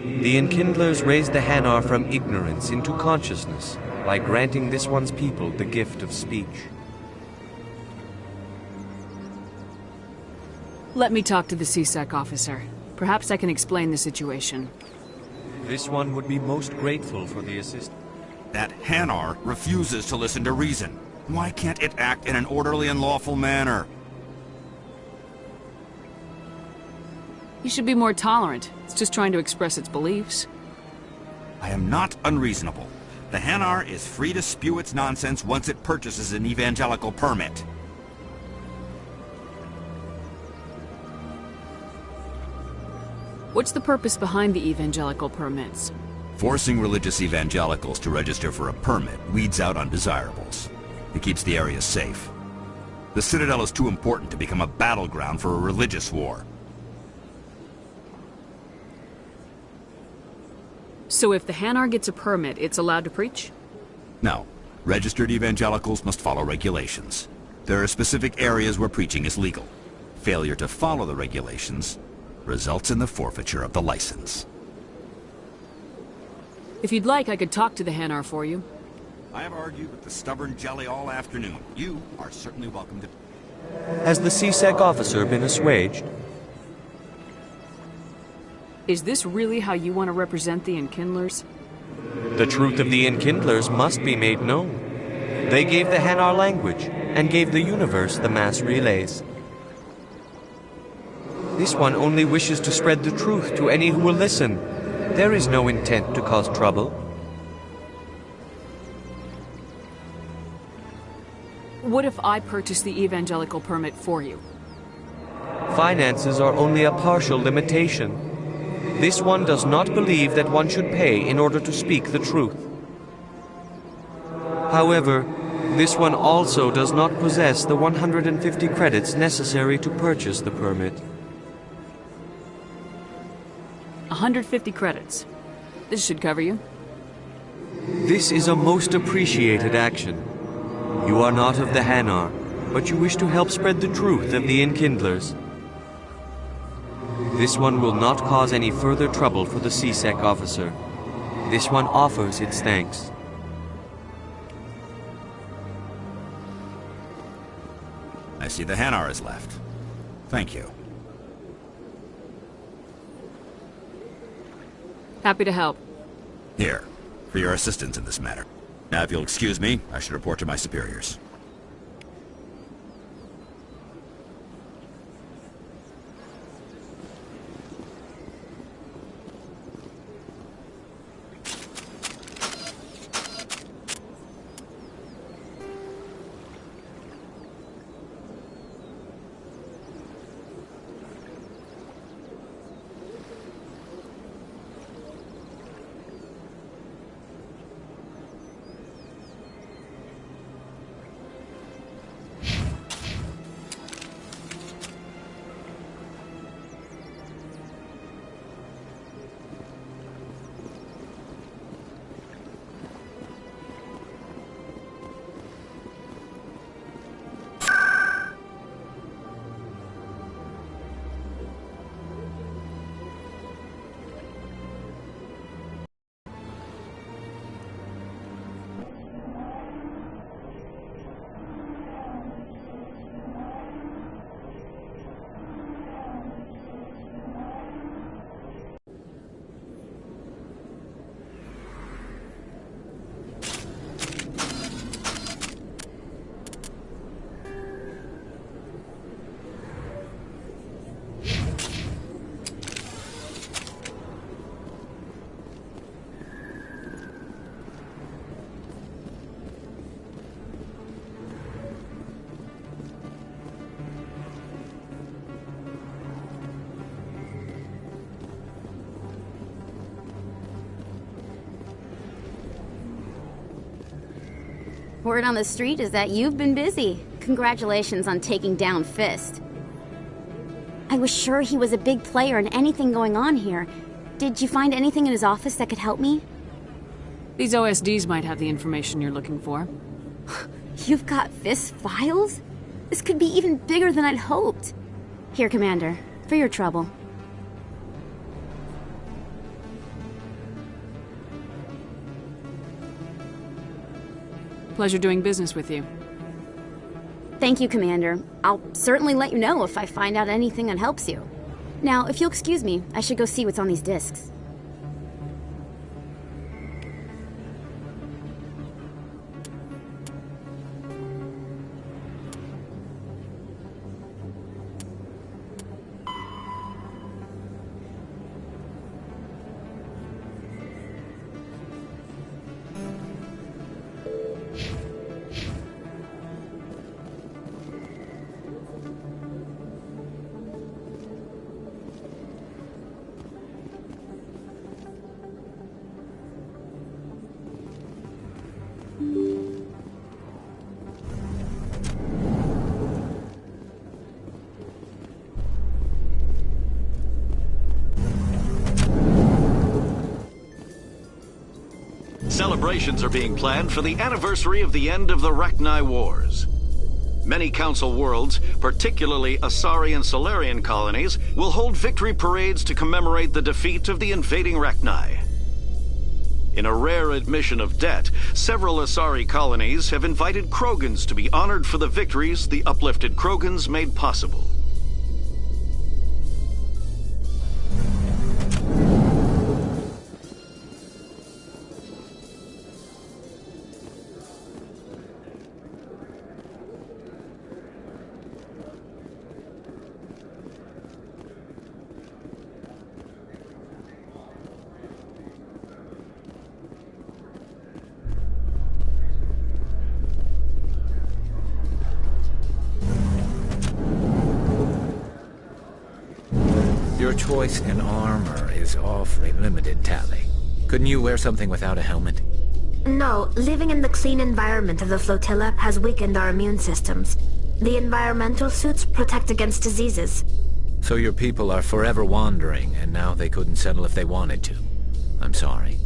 The Enkindlers raised the Hanar from ignorance into consciousness by granting this one's people the gift of speech. Let me talk to the CSEC officer. Perhaps I can explain the situation. This one would be most grateful for the assistance. That Hanar refuses to listen to reason. Why can't it act in an orderly and lawful manner? You should be more tolerant. It's just trying to express its beliefs. I am not unreasonable. The Hanar is free to spew its nonsense once it purchases an evangelical permit. What's the purpose behind the evangelical permits? Forcing religious evangelicals to register for a permit weeds out undesirables. It keeps the area safe. The Citadel is too important to become a battleground for a religious war. So if the Hanar gets a permit, it's allowed to preach? No. Registered evangelicals must follow regulations. There are specific areas where preaching is legal. Failure to follow the regulations results in the forfeiture of the license. If you'd like, I could talk to the Hanar for you. I have argued with the stubborn jelly all afternoon. You are certainly welcome to... Has the CSEC officer been assuaged? Is this really how you want to represent the Enkindlers? The truth of the Enkindlers must be made known. They gave the Hanar language, and gave the universe the mass relays. This one only wishes to spread the truth to any who will listen. There is no intent to cause trouble. What if I purchase the evangelical permit for you? Finances are only a partial limitation. This one does not believe that one should pay in order to speak the truth. However, this one also does not possess the 150 credits necessary to purchase the permit. 150 credits. This should cover you. This is a most appreciated action. You are not of the Hanar, but you wish to help spread the truth of the Enkindlers. This one will not cause any further trouble for the CSEC officer. This one offers its thanks. I see the Hanar is left. Thank you. Happy to help. Here, for your assistance in this matter. Now, if you'll excuse me, I should report to my superiors. Word on the street is that you've been busy. Congratulations on taking down Fist. I was sure he was a big player in anything going on here. Did you find anything in his office that could help me? These OSDs might have the information you're looking for. You've got Fist's files? This could be even bigger than I'd hoped. Here, Commander, for your trouble. Pleasure doing business with you. Thank you, Commander. I'll certainly let you know if I find out anything that helps you. Now, if you'll excuse me, I should go see what's on these discs. Celebrations are being planned for the anniversary of the end of the Rachni Wars. Many Council worlds, particularly Asari and Solarian colonies, will hold victory parades to commemorate the defeat of the invading Rachni. In a rare admission of debt, several Asari colonies have invited Krogans to be honored for the victories the uplifted Krogans made possible. Your choice in armor is awfully limited, Tally. Couldn't you wear something without a helmet? No, living in the clean environment of the flotilla has weakened our immune systems. The environmental suits protect against diseases. So your people are forever wandering, and now they couldn't settle if they wanted to. I'm sorry.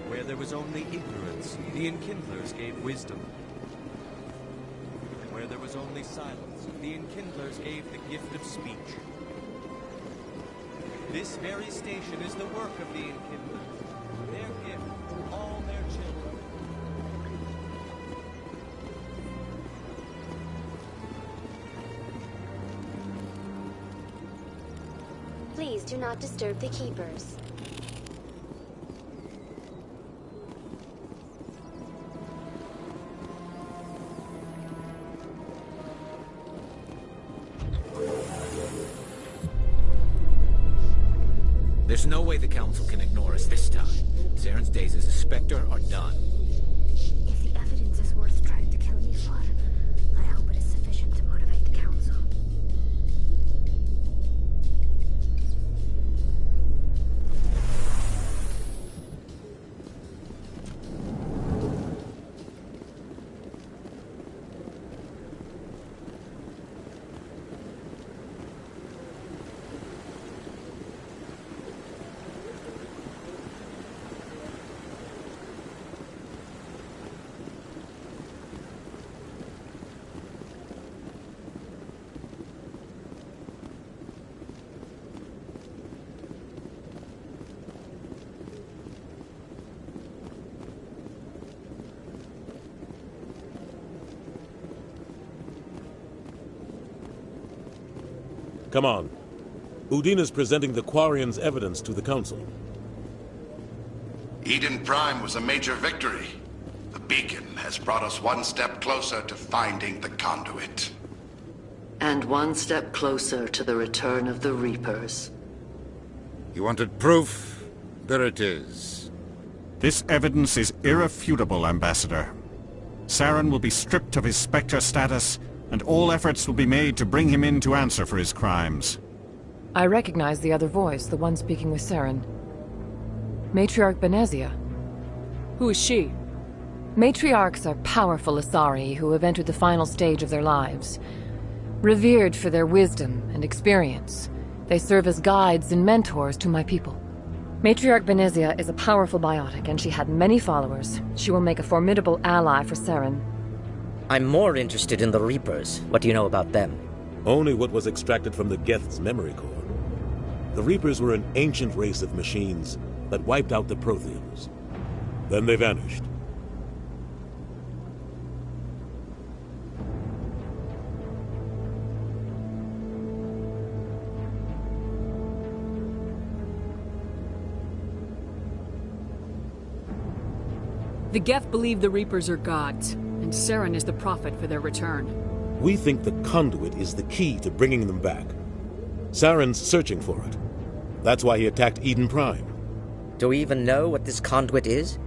Where there was only ignorance, the Enkindlers gave wisdom. Where there was only silence, the Enkindlers gave the gift of speech. This very station is the work of the Enkindlers, their gift to all their children. Please do not disturb the keepers. There's no way the Council can ignore us this time. Zaren's days as a Spectre are done. If the evidence is worth trying to kill me for, I hope it is sufficient to motivate the Council. Come on. Udina's presenting the Quarian's evidence to the Council. Eden Prime was a major victory. The beacon has brought us one step closer to finding the conduit. And one step closer to the return of the Reapers. You wanted proof? There it is. This evidence is irrefutable, Ambassador. Saren will be stripped of his Spectre status, and all efforts will be made to bring him in to answer for his crimes. I recognize the other voice, the one speaking with Saren. Matriarch Benezia. Who is she? Matriarchs are powerful Asari who have entered the final stage of their lives. Revered for their wisdom and experience, they serve as guides and mentors to my people. Matriarch Benezia is a powerful biotic, and she had many followers. She will make a formidable ally for Saren. I'm more interested in the Reapers. What do you know about them? Only what was extracted from the Geth's memory core. The Reapers were an ancient race of machines that wiped out the Protheans. Then they vanished. The Geth believe the Reapers are gods, and Saren is the prophet for their return. We think the conduit is the key to bringing them back. Saren's searching for it. That's why he attacked Eden Prime. Do we even know what this conduit is?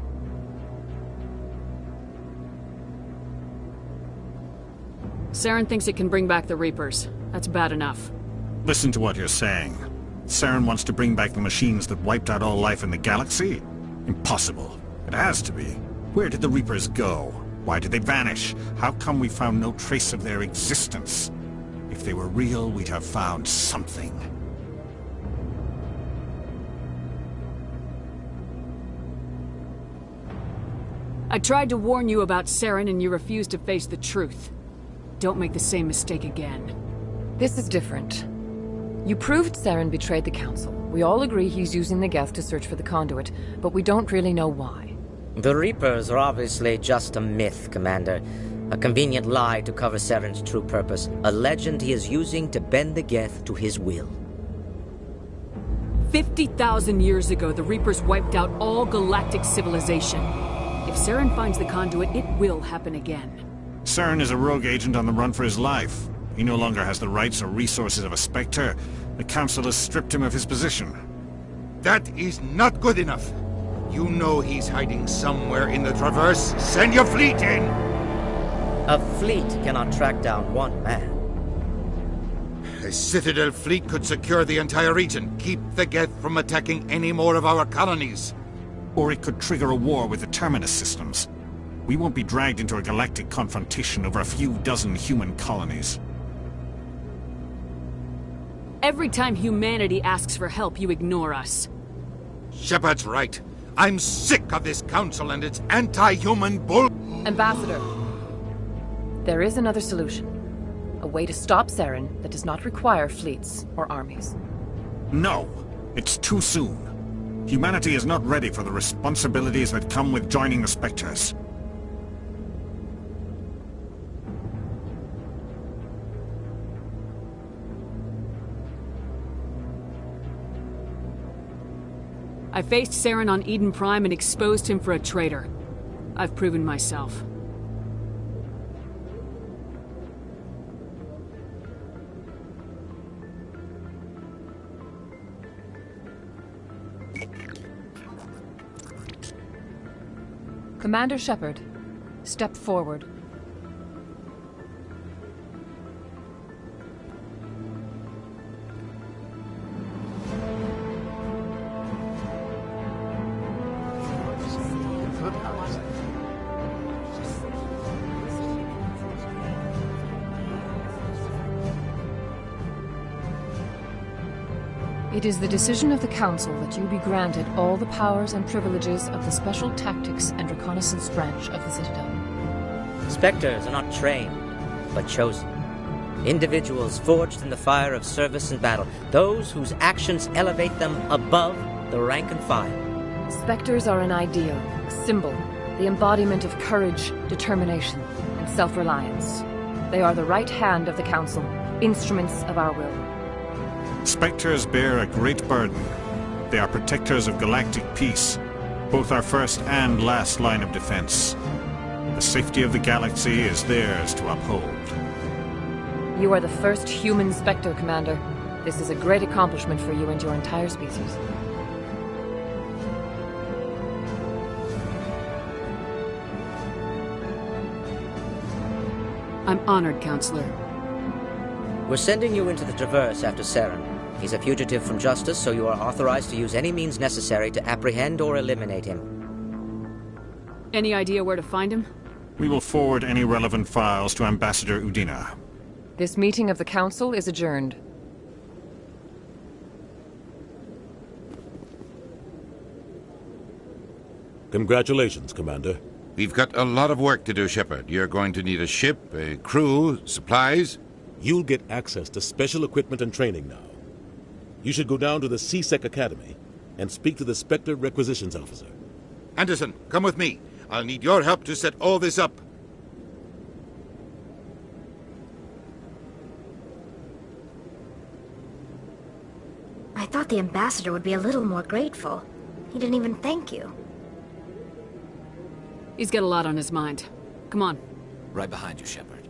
Saren thinks it can bring back the Reapers. That's bad enough. Listen to what you're saying. Saren wants to bring back the machines that wiped out all life in the galaxy? Impossible. It has to be. Where did the Reapers go? Why did they vanish? How come we found no trace of their existence? If they were real, we'd have found something. I tried to warn you about Saren and you refused to face the truth. Don't make the same mistake again. This is different. You proved Saren betrayed the Council. We all agree he's using the Geth to search for the conduit, but we don't really know why. The Reapers are obviously just a myth, Commander. A convenient lie to cover Saren's true purpose. A legend he is using to bend the Geth to his will. 50,000 years ago, the Reapers wiped out all galactic civilization. If Saren finds the conduit, it will happen again. Saren is a rogue agent on the run for his life. He no longer has the rights or resources of a Spectre. The Council has stripped him of his position. That is not good enough. You know he's hiding somewhere in the Traverse. Send your fleet in! A fleet cannot track down one man. A Citadel fleet could secure the entire region, keep the Geth from attacking any more of our colonies. Or it could trigger a war with the Terminus systems. We won't be dragged into a galactic confrontation over a few dozen human colonies. Every time humanity asks for help, you ignore us. Shepard's right. I'm sick of this council and its anti-human bull... Ambassador, there is another solution. A way to stop Saren that does not require fleets or armies. No, it's too soon. Humanity is not ready for the responsibilities that come with joining the Spectres. I faced Saren on Eden Prime and exposed him for a traitor. I've proven myself. Commander Shepard, step forward. It is the decision of the Council that you be granted all the powers and privileges of the Special Tactics and Reconnaissance branch of the Citadel. Spectres are not trained, but chosen. Individuals forged in the fire of service and battle. Those whose actions elevate them above the rank and file. Spectres are an ideal, a symbol, the embodiment of courage, determination, and self-reliance. They are the right hand of the Council, instruments of our will. Spectres bear a great burden. They are protectors of galactic peace. Both our first and last line of defense. The safety of the galaxy is theirs to uphold. You are the first human Spectre, Commander. This is a great accomplishment for you and your entire species. I'm honored, Counselor. We're sending you into the Traverse after Saren. He's a fugitive from justice, so you are authorized to use any means necessary to apprehend or eliminate him. Any idea where to find him? We will forward any relevant files to Ambassador Udina. This meeting of the Council is adjourned. Congratulations, Commander. We've got a lot of work to do, Shepard. You're going to need a ship, a crew, supplies. You'll get access to special equipment and training now. You should go down to the C-Sec Academy and speak to the Spectre Requisitions Officer. Anderson, come with me. I'll need your help to set all this up. I thought the ambassador would be a little more grateful. He didn't even thank you. He's got a lot on his mind. Come on. Right behind you, Shepard.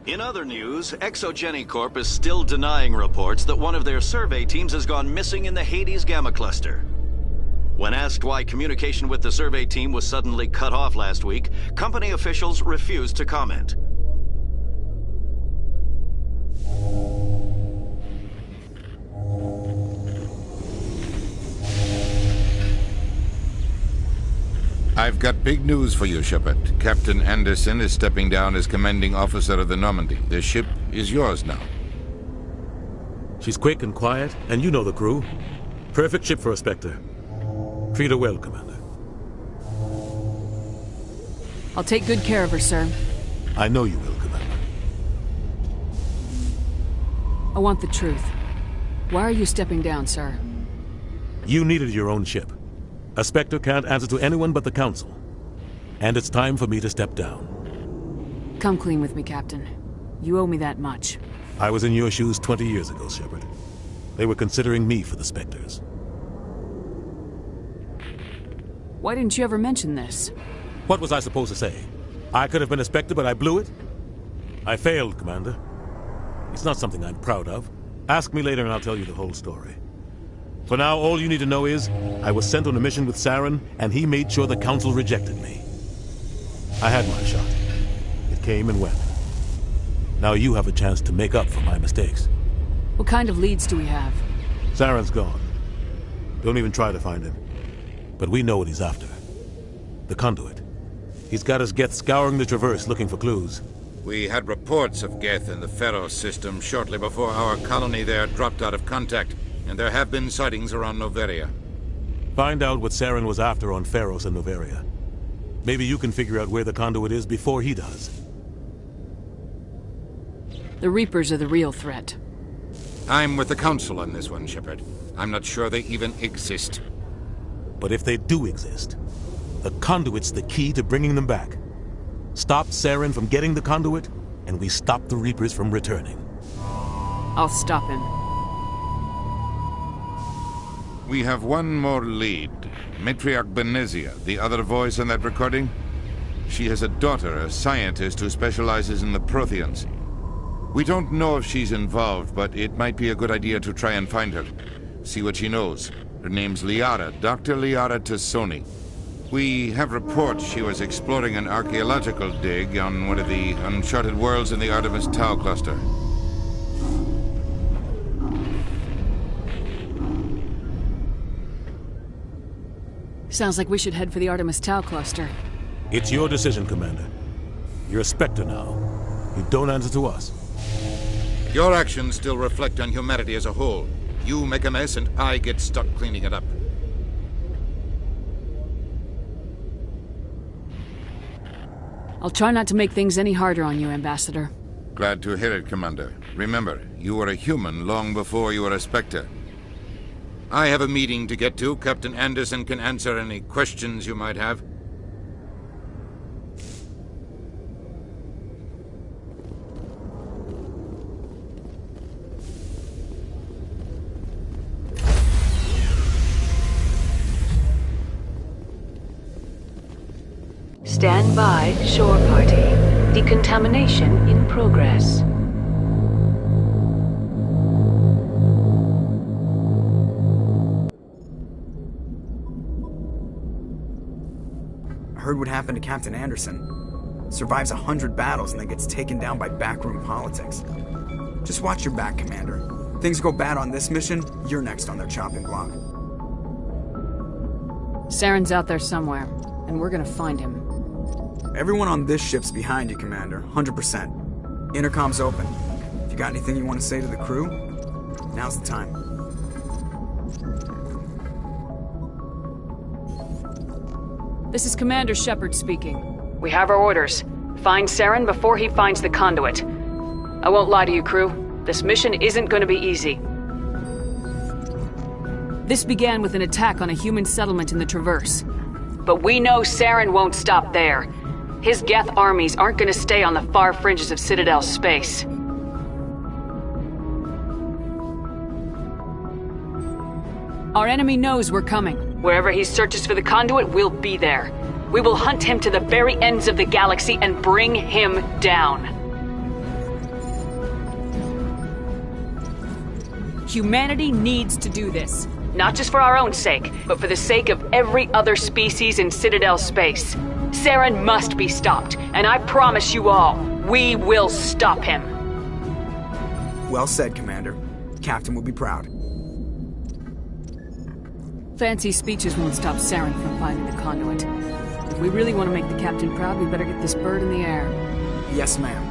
In other news, Exogeny Corp is still denying reports that one of their survey teams has gone missing in the Hades Gamma Cluster. When asked why communication with the survey team was suddenly cut off last week, company officials refused to comment. I've got big news for you, Shepard. Captain Anderson is stepping down as commanding officer of the Normandy. The ship is yours now. She's quick and quiet, and you know the crew. Perfect ship for a Spectre. Treat her well, Commander. I'll take good care of her, sir. I know you will, Commander. I want the truth. Why are you stepping down, sir? You needed your own ship. A Spectre can't answer to anyone but the Council. And it's time for me to step down. Come clean with me, Captain. You owe me that much. I was in your shoes 20 years ago, Shepard. They were considering me for the Spectres. Why didn't you ever mention this? What was I supposed to say? I could have been a Spectre, but I blew it? I failed, Commander. It's not something I'm proud of. Ask me later and I'll tell you the whole story. For now, all you need to know is, I was sent on a mission with Saren, and he made sure the Council rejected me. I had my shot. It came and went. Now you have a chance to make up for my mistakes. What kind of leads do we have? Saren's gone. Don't even try to find him. But we know what he's after. The conduit. He's got his Geth scouring the Traverse looking for clues. We had reports of Geth in the Pharaoh system shortly before our colony there dropped out of contact. And there have been sightings around Noveria. Find out what Saren was after on Pharos and Noveria. Maybe you can figure out where the conduit is before he does. The Reapers are the real threat. I'm with the Council on this one, Shepard. I'm not sure they even exist. But if they do exist, the conduit's the key to bringing them back. Stop Saren from getting the conduit, and we stop the Reapers from returning. I'll stop him. We have one more lead. Matriarch Benezia, the other voice on that recording. She has a daughter, a scientist who specializes in the Protheans. We don't know if she's involved, but it might be a good idea to try and find her. See what she knows. Her name's Liara, Dr. Liara Tassoni. We have reports she was exploring an archaeological dig on one of the uncharted worlds in the Artemis Tau cluster. Sounds like we should head for the Artemis Tau cluster. It's your decision, Commander. You're a Spectre now. You don't answer to us. Your actions still reflect on humanity as a whole. You make a mess and I get stuck cleaning it up. I'll try not to make things any harder on you, Ambassador. Glad to hear it, Commander. Remember, you were a human long before you were a Spectre. I have a meeting to get to. Captain Anderson can answer any questions you might have. Stand by, shore party. Decontamination in progress. Heard what happened to Captain Anderson. Survives 100 battles and then gets taken down by backroom politics. Just watch your back, Commander. Things go bad on this mission, you're next on their chopping block. Saren's out there somewhere, and we're gonna find him. Everyone on this ship's behind you, Commander. 100%. Intercom's open. If you got anything you want to say to the crew, now's the time. This is Commander Shepard speaking. We have our orders. Find Saren before he finds the conduit. I won't lie to you, crew. This mission isn't going to be easy. This began with an attack on a human settlement in the Traverse. But we know Saren won't stop there. His Geth armies aren't going to stay on the far fringes of Citadel space. Our enemy knows we're coming. Wherever he searches for the conduit, we'll be there. We will hunt him to the very ends of the galaxy and bring him down. Humanity needs to do this. Not just for our own sake, but for the sake of every other species in Citadel space. Saren must be stopped, and I promise you all, we will stop him. Well said, Commander. Captain will be proud. Fancy speeches won't stop Saren from finding the conduit. If we really want to make the Captain proud, we better get this bird in the air. Yes, ma'am.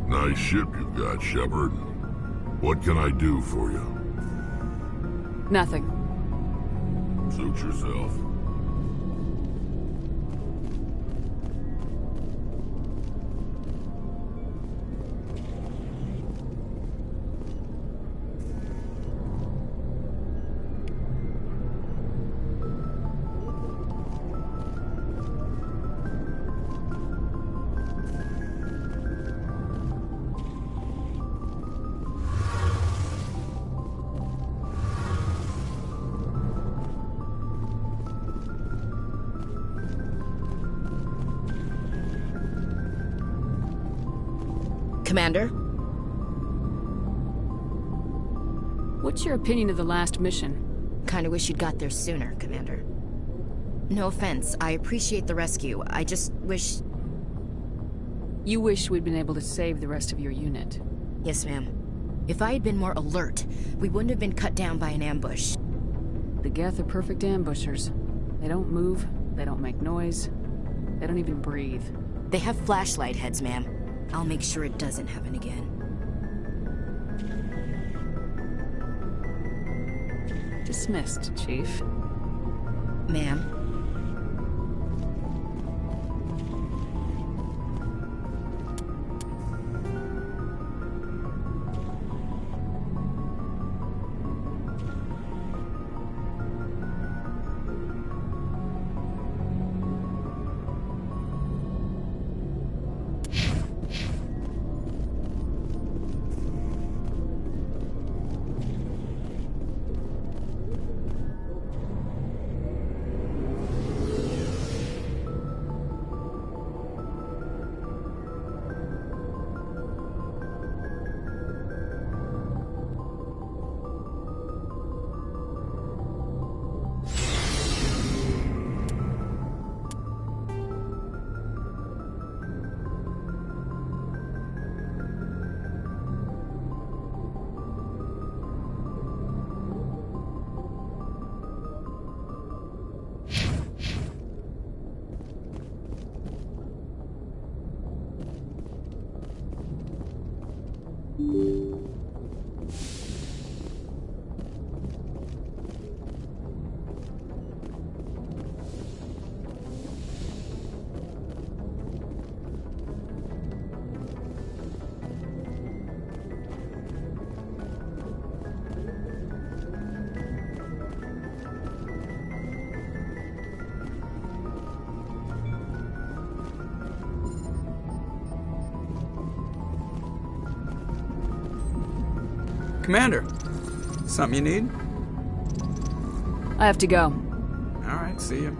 Nice ship you've got, Shepard. What can I do for you? Nothing. Suit yourself. Commander? What's your opinion of the last mission? Kinda wish you'd got there sooner, Commander. No offense, I appreciate the rescue. I just wish... You wish we'd been able to save the rest of your unit. Yes, ma'am. If I had been more alert, we wouldn't have been cut down by an ambush. The Geth are perfect ambushers. They don't move, they don't make noise, they don't even breathe. They have flashlight heads, ma'am. I'll make sure it doesn't happen again. Dismissed, Chief. Ma'am. Commander, something you need? I have to go. All right, see you.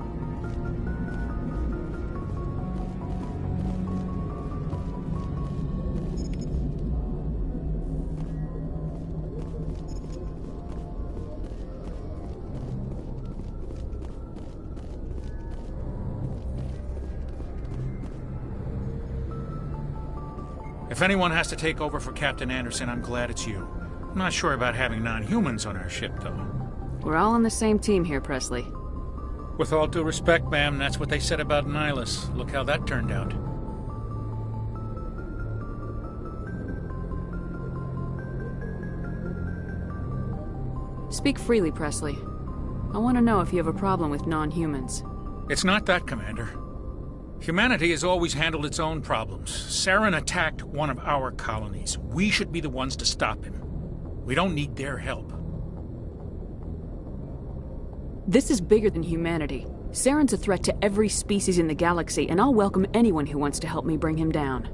If anyone has to take over for Captain Anderson, I'm glad it's you. I'm not sure about having non-humans on our ship, though. We're all on the same team here, Presley. With all due respect, ma'am, that's what they said about Nihilus. Look how that turned out. Speak freely, Presley. I want to know if you have a problem with non-humans. It's not that, Commander. Humanity has always handled its own problems. Saren attacked one of our colonies. We should be the ones to stop him. We don't need their help. This is bigger than humanity. Saren's a threat to every species in the galaxy, and I'll welcome anyone who wants to help me bring him down.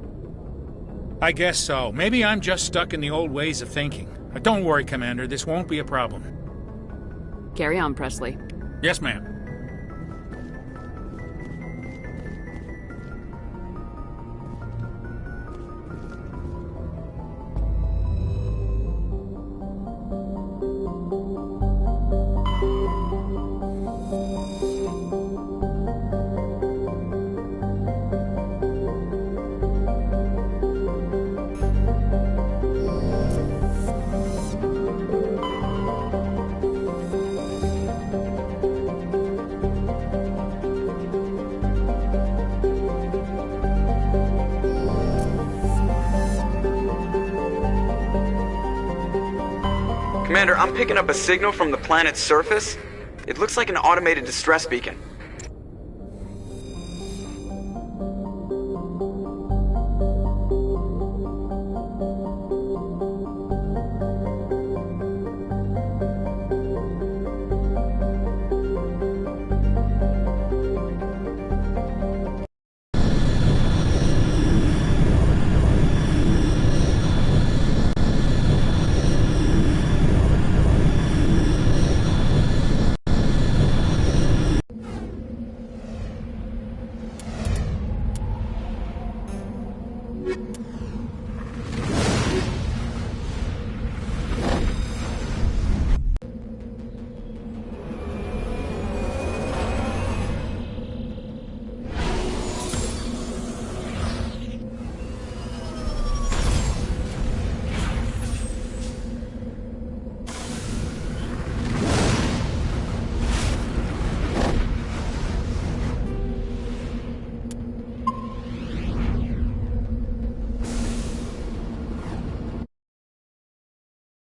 I guess so. Maybe I'm just stuck in the old ways of thinking. But don't worry, Commander. This won't be a problem. Carry on, Presley. Yes, ma'am. Commander, I'm picking up a signal from the planet's surface. It looks like an automated distress beacon.